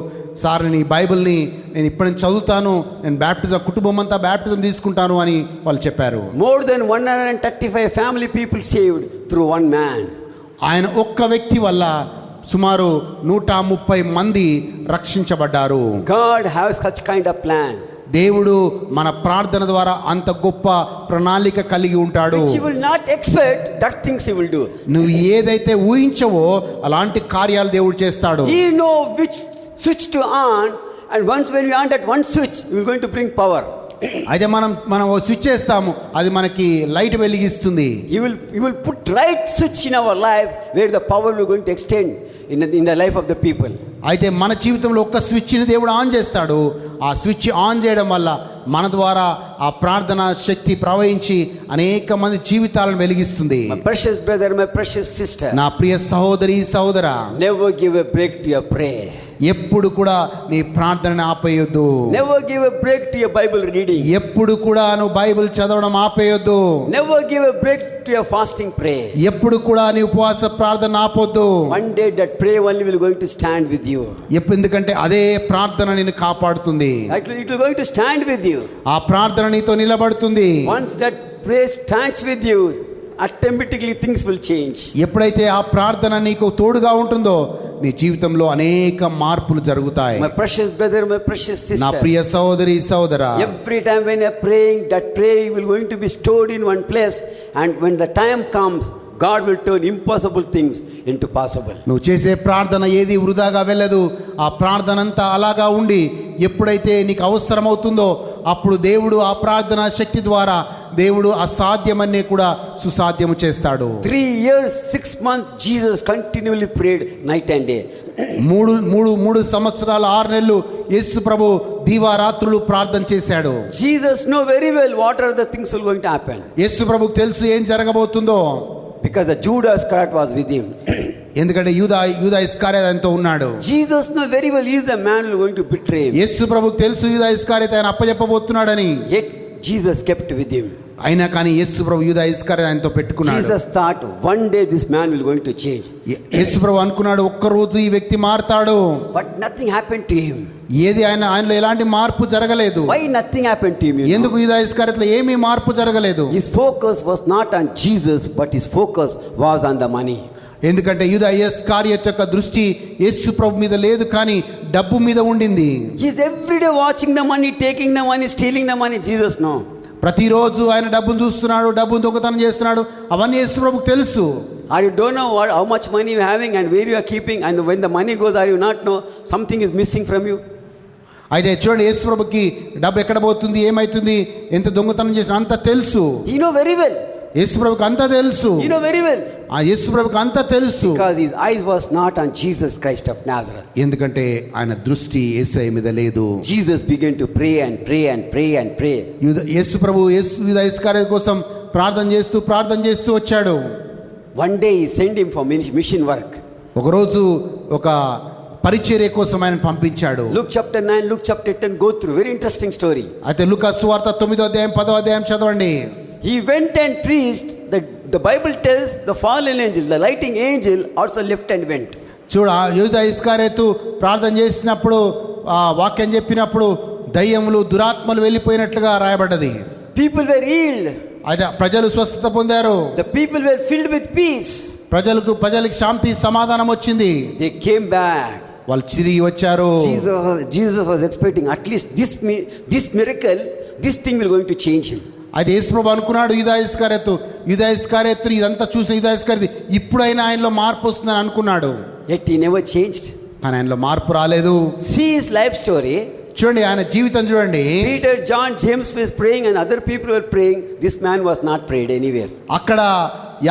సార్ నేను ఈ బైబిల్ని నేను ఇప్పటి నుంచి చదువుతాను, నేను కుటుంబం అంతా బ్యాప్టిజం తీసుకుంటాను అని వాళ్ళు చెప్పారు. More than 135 family people saved through one man. ఆయన ఒక్క వ్యక్తి వల్ల సుమారు 130 మంది రక్షించబడ్డారు. God has such kind of plan. దేవుడు మన ప్రార్థన ద్వారా అంత గొప్ప ప్రణాళిక కలిగి ఉంటాడు. Which you will not expect, that things he will do. నువ్వు ఏదైతే ఊహించవో అలాంటి కార్యాలు దేవుడు చేస్తాడు. He know which switch to on, and once when we on that one switch, we are going to bring power. అయితే మనం ఓ స్విచ్ చేస్తాము, అది మనకి light వెలిగిస్తుంది. He will put right switch in our life where the power will going to extend in the life of the people. అయితే మన జీవితంలో ఒక్క స్విచ్ని దేవుడు ఆన్ చేస్తాడు. ఆ స్విచ్ ఆన్ చేయడం వల్ల మన ద్వారా ఆ ప్రార్థన శక్తి ప్రవహించి అనేక మంది జీవితాలను వెలిగిస్తుంది. My precious brother, my precious sister, నా ప్రియ సహోదరి సహోదరా, never give a break to your prayer. ఎప్పుడు కూడా నీ ప్రార్థనని ఆపేయొద్దు. Never give a break to your Bible reading. ఎప్పుడు కూడా నువ్వు బైబిల్ చదవడం ఆపేయొద్దు. Never give a break to your fasting prayer. ఎప్పుడు కూడా నీ ఉపవాస ప్రార్థన ఆపొద్దు. One day that prayer only will going to stand with you. ఎందుకంటే అదే ప్రార్థన నిన్ను కాపాడుతుంది. It will going to stand with you. ఆ ప్రార్థన నీతో నిలబడుతుంది. Once that prayer stands with you, automatically things will change. ఎప్పుడైతే ఆ ప్రార్థన నీకు తోడుగా ఉంటుందో నీ జీవితంలో అనేక మార్పులు జరుగుతాయి. My precious brother, my precious sister, నా ప్రియ సహోదరి సహోదరా, every time when you are praying, that prayer will going to be stored in one place, and when the time comes, God will turn impossible things into possible. నువ్వు చేసే ప్రార్థన ఏది వృధాగా వెళ్ళదు. ఆ ప్రార్థన అంతా అలాగా ఉండి ఎప్పుడైతే నీకు అవసరమవుతుందో అప్పుడు దేవుడు ఆ ప్రార్థనా శక్తి ద్వారా దేవుడు అసాధ్యమన్నీ కూడా సుసాధ్యము చేస్తాడు. 3 years 6 months Jesus continually prayed night and day. మూడు సంవత్సరాలు 6 నెలలు యేసు ప్రభు దీవారాత్రులు ప్రార్థన చేశాడు. Jesus know very well what are the things are going to happen. యేసు ప్రభుకు తెలుసు ఏం జరగబోతుందో. Because the Judas Iscariot was with him. ఎందుకంటే యూదా ఇస్కారియతు ఆయనతో ఉన్నాడు. Jesus know very well he is the man who is going to betray him. యేసు ప్రభుకు తెలుసు యూదా ఇస్కారియతు ఆయన అప్పజెప్పబోతున్నాడని. Yet Jesus kept with him. అయినా కానీ యేసు ప్రభు యూదా ఇస్కారియతు ఆయనతో పెట్టుకున్నాడు. Jesus thought one day this man will going to change. యేసు ప్రభు అనుకున్నాడు ఒక్క రోజు ఈ వ్యక్తి మారతాడు. But nothing happened to him. ఏది ఆయనలో ఎలాంటి మార్పు జరగలేదు. Why nothing happened to him? ఎందుకు యూదా ఇస్కారియతులో ఏమీ మార్పు జరగలేదు? His focus was not on Jesus, but his focus was on the money. ఎందుకంటే యూదా ఇస్కారియతు యొక్క దృష్టి యేసు ప్రభు మీద లేదు, కానీ డబ్బు మీద ఉండింది. He is every day watching the money, taking the money, stealing the money. Jesus no. ప్రతిరోజు ఆయన డబ్బును చూస్తున్నాడు, డబ్బును దొంగతనం చేస్తున్నాడు. అవన్నీ యేసు ప్రభుకు తెలుసు. Or you don't know how much money you are having and where you are keeping, and when the money goes, are you not know something is missing from you? అయితే చూడండి, యేసు ప్రభుకి డబ్బు ఎక్కడ పోతుంది, ఏమైతుంది, ఎంత దొంగతనం చేసిన అంత తెలుసు. He know very well. యేసు ప్రభుకి అంతా తెలుసు. He know very well. ఆ యేసు ప్రభుకి అంతా తెలుసు. Because his eyes was not on Jesus Christ of Nazareth. ఎందుకంటే ఆయన దృష్టి యేసయ్య మీద లేదు. Jesus began to pray and pray and pray and pray. యేసు ప్రభు యూదా ఇస్కారియతు కోసం ప్రార్థన చేస్తూ వచ్చాడు. One day he sent him for mission work. ఒకరోజు ఒక పరిచర్య కోసం ఆయన పంపించాడు. Luke chapter 9, Luke chapter 10, go through. Very interesting story. అయితే లూకా సువార్త 9వ అధ్యాయం 10వ అధ్యాయం చదవండి. He went and preached that the Bible tells the fallen angel, the lighting angel also left and went. చూడ యూదా ఇస్కారియతు ప్రార్థన చేసినప్పుడు ఆ వాక్యం చెప్పినప్పుడు దయ్యములు దురాత్మలు వెళ్ళిపోయినట్లుగా రాయబడ్డది. People were healed. అయితే ప్రజలు స్వస్థత పొందారు. The people were filled with peace. ప్రజలకు శాంతి సమాధానం వచ్చింది. They came back. వాళ్ళు తిరిగి వచ్చారు. Jesus was expecting at least this miracle, this thing will going to change him. అయితే యేసు ప్రభు అనుకున్నాడు యూదా ఇస్కారియతు ఇదంతా చూసిన యూదా ఇస్కారియతు ఇప్పుడైనా ఆయనలో మార్పు వస్తుందని అనుకున్నాడు. Yet he never changed. కానీ ఆయనలో మార్పు రాలేదు. See his life story. చూడండి ఆయన జీవితం చూడండి. Peter, John, James was praying and other people were praying. This man was not prayed anywhere. అక్కడ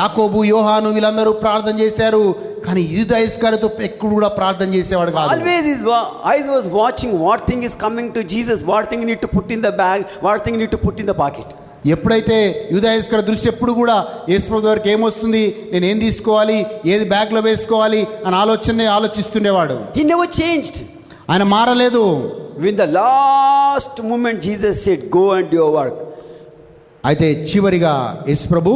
యాకోబు, యోహాను వీళ్ళందరూ ప్రార్థన చేశారు, కానీ యూదా ఇస్కారియతు ఎప్పుడు కూడా ప్రార్థన చేసేవాడు కాదు. Always his eyes was watching what thing is coming to Jesus, what thing you need to put in the bag, what thing you need to put in the pocket. ఎప్పుడైతే యూదా ఇస్కారియతు దృష్టి ఎప్పుడు కూడా యేసు ప్రభు దగ్గరికి ఏమొస్తుంది, నేను ఏం తీసుకోవాలి, ఏది బ్యాగ్లో వేసుకోవాలి అని ఆలోచిస్తుండేవాడు. He never changed. ఆయన మారలేదు. When the last moment Jesus said, go and do your work. అయితే చివరిగా యేసు ప్రభు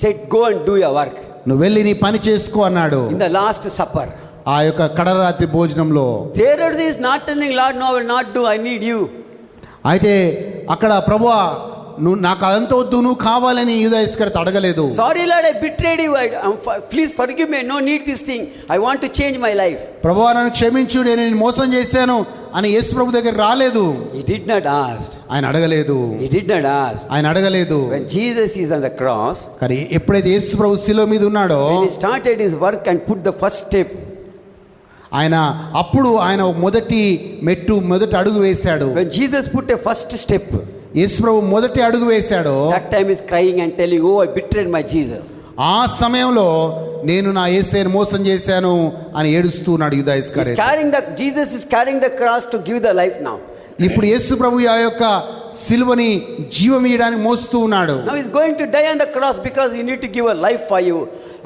said, go and do your work. నువ్వు వెళ్ళి నీ పని చేసుకో అన్నాడు. In the last supper. ఆ యొక్క కడరాత్రి భోజనంలో. There is not telling, Lord, no, I will not do, I need you. అయితే అక్కడ ప్రభువా నువ్వు నాకు అదంతా వద్దు, నువ్వు కావాలని యూదా ఇస్కారియతు అడగలేదు. Sorry Lord, I betrayed you. Please forgive me. No need this thing. I want to change my life. ప్రభువా నన్ను క్షమించు, నేను మోసం చేశాను అని యేసు ప్రభు దగ్గర రాలేదు. He did not ask. ఆయన అడగలేదు. He did not ask. ఆయన అడగలేదు. When Jesus is on the cross, కానీ ఎప్పుడైతే యేసు ప్రభు శిలువ మీద ఉన్నాడో, when he started his work and put the first step, అప్పుడు ఆయన మొదటి అడుగు వేశాడు. when Jesus put a first step, యేసు ప్రభు మొదటి అడుగు వేశాడు. that time is crying and telling, oh, I betrayed my Jesus. ఆ సమయంలో నేను నా యేసయ్యను మోసం చేశాను అని ఏడుస్తున్నాడు యూదా ఇస్కారియతు. Jesus is carrying the cross to give the life now. ఇప్పుడు యేసు ప్రభు ఆ యొక్క సిలువని జీవం ఇయ్యడానికి మోస్తూ ఉన్నాడు. Now he's going to die on the cross because he need to give a life for you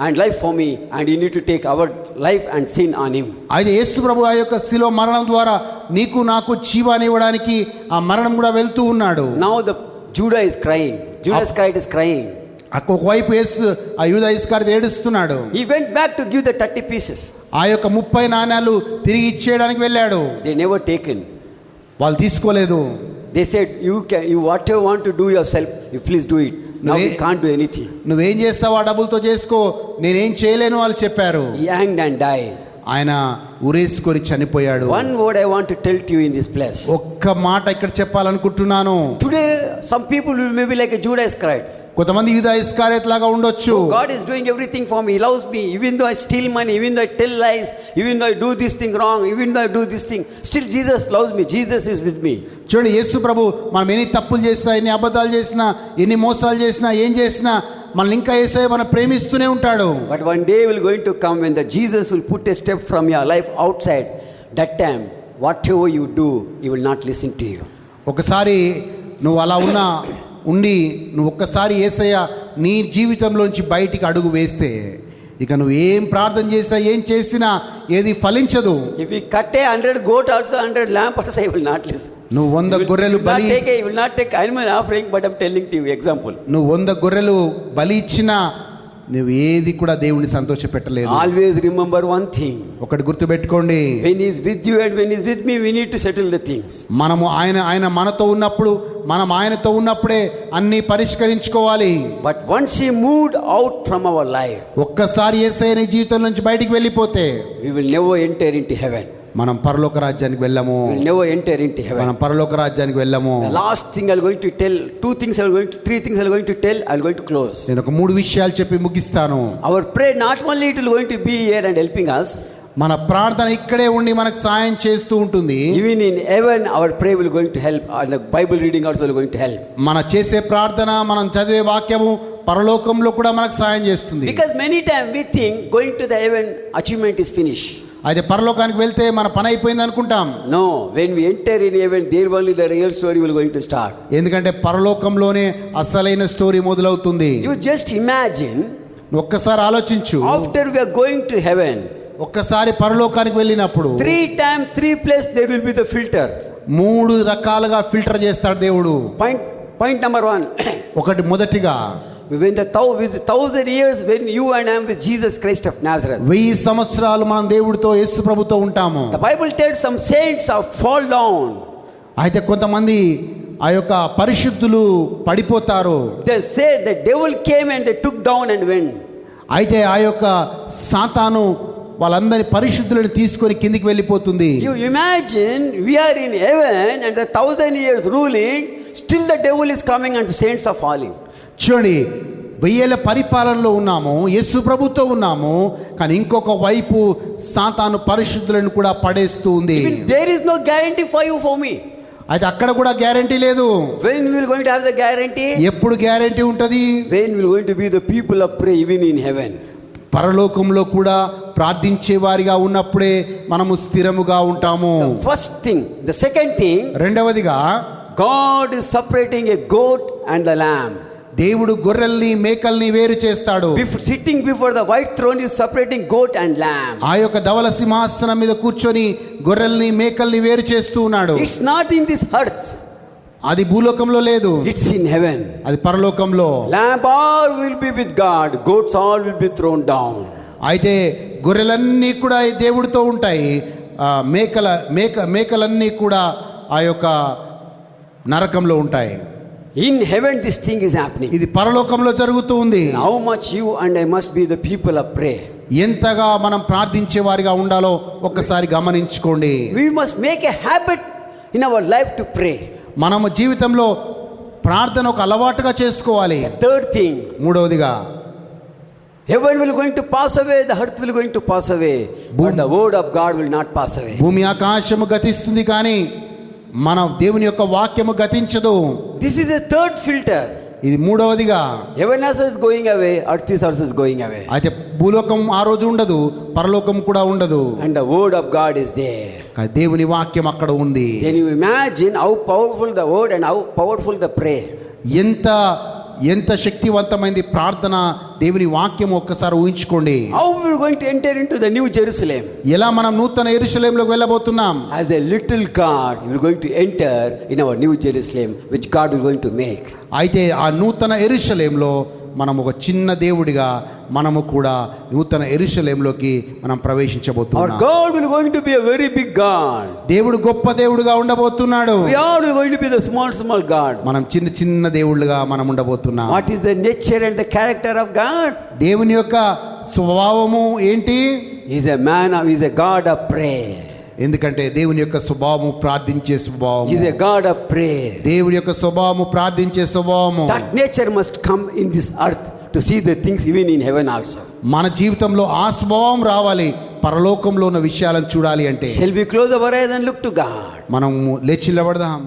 and life for me, and you need to take our life and sin on him. అయితే యేసు ప్రభు ఆ యొక్క సిలువ మరణం ద్వారా నీకు నాకు జీవాన్ని ఇవ్వడానికి ఆ మరణం కూడా వెళ్తూ ఉన్నాడు. Now the Judah is crying. Judas Iscariot is crying. ఒకవైపు ఆ యూదా ఇస్కారియతు ఏడుస్తున్నాడు. He went back to give the 30 pieces. ఆ యొక్క 30 నాణాలు తిరిగి ఇచ్చేయడానికి వెళ్ళాడు. They never taken. వాళ్ళు తీసుకోలేదు. They said, you whatever want to do yourself, you please do it. Now we can't do anything. నువ్వేం చేస్తావో ఆ డబ్బులతో చేసుకో, నేనేం చేయలేను వాళ్ళు చెప్పారు. He hanged and died. ఆయన ఉరేసుకొని చనిపోయాడు. One word I want to tell to you in this place. ఒక్క మాట ఇక్కడ చెప్పాలనుకుంటున్నాను. Today some people will maybe like a Judas Iscariot. కొంతమంది యూదా ఇస్కారియతు లాగా ఉండొచ్చు. God is doing everything for me. He loves me. Even though I steal money, even though I tell lies, even though I do this thing wrong, even though I do this thing, still Jesus loves me. Jesus is with me. చూడండి, యేసు ప్రభు మనం ఎన్ని తప్పులు చేసినా, ఎన్ని అబద్ధాలు చేసినా, ఎన్ని మోసాలు చేసినా, ఏం చేసినా మనల్ని ఇంకా యేసయ్య మనం ప్రేమిస్తూనే ఉంటాడు. But one day will going to come when the Jesus will put a step from your life outside. That time whatever you do, he will not listen to you. ఒకసారి నువ్వు అలా ఉండి నువ్వు ఒక్కసారి యేసయ్య నీ జీవితంలోంచి బయటికి అడుగు వేస్తే ఇక నువ్వు ఏం ప్రార్థన చేసినా ఏం చేసినా ఏది ఫలించదు. If we cut a 100 goat also, 100 lamb also, he will not listen. నువ్వు 100 గొర్రెలు బలి He will not take animal offering, but I'm telling to you example. నువ్వు 100 గొర్రెలు బలి ఇచ్చినా నువ్వు ఏది కూడా దేవుని సంతోషపెట్టలేదు. Always remember one thing. ఒకటి గుర్తుపెట్టుకోండి, When he is with you and when he is with me, we need to settle the things. మనము ఆయన మనతో ఉన్నప్పుడు మనం ఆయనతో ఉన్నప్పుడే అన్ని పరిష్కరించుకోవాలి. But once he moved out from our life, ఒక్కసారి యేసయ్య నీ జీవితం నుంచి బయటికి వెళ్ళిపోతే we will never enter into heaven. మనం పరలోక రాజ్యానికి వెళ్ళము. We will never enter into heaven. మనం పరలోక రాజ్యానికి వెళ్ళము. The last thing I'm going to tell, three things I'm going to tell, I'm going to close. నేను ఒక 3 విషయాలు చెప్పి ముగిస్తాను. Our prayer not only it will going to be here and helping us, మన ప్రార్థన ఇక్కడే ఉండి మనకు సాయం చేస్తూ ఉంటుంది. even in heaven our prayer will going to help, and the Bible reading also will going to help. మన చేసే ప్రార్థన, మనం చదివే వాక్యము పరలోకంలో కూడా మనకు సాయం చేస్తుంది. Because many times we think going to the heaven achievement is finished. అయితే పరలోకానికి వెళ్తే మన పని అయిపోయింది అనుకుంటాం. No, when we enter in heaven, there only the real story will going to start. ఎందుకంటే పరలోకంలోనే అసలైన స్టోరీ మొదలవుతుంది. You just imagine, ఒక్కసారి ఆలోచించు, after we are going to heaven, ఒక్కసారి పరలోకానికి వెళ్ళినప్పుడు 3 times 3 place there will be the filter. 3 రకాలుగా filter చేస్తాడు దేవుడు. Point number 1. ఒకటి, మొదటిగా When with 1,000 years, when you and I am with Jesus Christ of Nazareth, 1000 సంవత్సరాలు మనం దేవుడితో యేసు ప్రభుతో ఉంటాము. the Bible tells some saints have fall down. అయితే కొంతమంది ఆ యొక్క పరిశుద్ధులు పడిపోతారు. They say the devil came and they took down and went. అయితే ఆ యొక్క సాతాను వాళ్ళందరి పరిశుద్ధులను తీసుకొని కిందికి వెళ్ళిపోతుంది. You imagine we are in heaven and the 1,000 years ruling, still the devil is coming and the saints are falling. చూడండి, 1000 పరిపాలనలో ఉన్నాము, యేసు ప్రభుతో ఉన్నాము, కానీ ఇంకొక వైపు సాతాను పరిశుద్ధులను కూడా పడేస్తూ ఉంది. Even there is no guarantee for you, for me. అయితే అక్కడ కూడా గ్యారెంటీ లేదు. When we will going to have the guarantee? ఎప్పుడు గ్యారెంటీ ఉంటది? When we will going to be the people of prayer even in heaven. పరలోకంలో కూడా ప్రార్థించే వారిగా ఉన్నప్పుడే మనము స్థిరముగా ఉంటాము. The first thing. The second thing, రెండవదిగా God is separating a goat and the lamb. దేవుడు గొర్రెల్ని మేకల్ని వేరు చేస్తాడు. Sitting before the white throne is separating goat and lamb. ఆ యొక్క ధవల సింహాసనం మీద కూర్చొని గొర్రెల్ని మేకల్ని వేరు చేస్తూ ఉన్నాడు. It's not in this earth. అది భూలోకంలో లేదు, It's in heaven. అది పరలోకంలో. Lamb all will be with God. Goats all will be thrown down. అయితే గొర్రెలన్నీ కూడా దేవుడితో ఉంటాయి, మేకలన్నీ కూడా ఆ యొక్క నరకంలో ఉంటాయి. In heaven this thing is happening. ఇది పరలోకంలో జరుగుతూ ఉంది. How much you and I must be the people of prayer. ఎంతగా మనం ప్రార్థించే వారిగా ఉండాలో ఒక్కసారి గమనించుకోండి. We must make a habit in our life to pray. మనము జీవితంలో ప్రార్థన ఒక అలవాటుగా చేసుకోవాలి. Third thing, మూడవదిగా heaven will going to pass away, the earth will going to pass away, but the word of God will not pass away. భూమి ఆకాశము గతిస్తుంది కానీ మన దేవుని యొక్క వాక్యము గతించదు. This is a third filter. ఇది మూడవదిగా. Heaven also is going away, earth is also is going away. అయితే భూలోకం ఆ రోజు ఉండదు, పరలోకం కూడా ఉండదు, And the word of God is there. కానీ దేవుని వాక్యం అక్కడ ఉంది. Can you imagine how powerful the word and how powerful the prayer? ఎంత శక్తివంతమైంది ప్రార్థన, దేవుని వాక్యం ఒక్కసారి ఊహించుకోండి. How we are going to enter into the new Jerusalem? ఎలా మనం నూతన యెరూషలేములోకి వెళ్ళబోతున్నాం? As a little God, we are going to enter in our new Jerusalem, which God is going to make. అయితే ఆ నూతన యెరూషలేములో మనం ఒక చిన్న దేవుడిగా మనము కూడా నూతన యెరూషలేములోకి మనం ప్రవేశించబోతున్నాం. Our God will going to be a very big God. దేవుడు గొప్ప దేవుడుగా ఉండబోతున్నాడు. We are going to be the small God. మనం చిన్న దేవుళ్ళుగా మనం ఉండబోతున్నాం. What is the nature and the character of God? దేవుని యొక్క స్వభావము ఏంటి? He is a man, he is a God of prayer. ఎందుకంటే దేవుని యొక్క స్వభావము ప్రార్థించే స్వభావము. He is a God of prayer. దేవుని యొక్క స్వభావము ప్రార్థించే స్వభావము. That nature must come in this earth to see the things even in heaven also. మన జీవితంలో ఆ స్వభావం రావాలి, పరలోకంలో ఉన్న విషయాలను చూడాలి అంటే. Shall we close our eyes and look to God? మనం లేచి నిలబడదాం.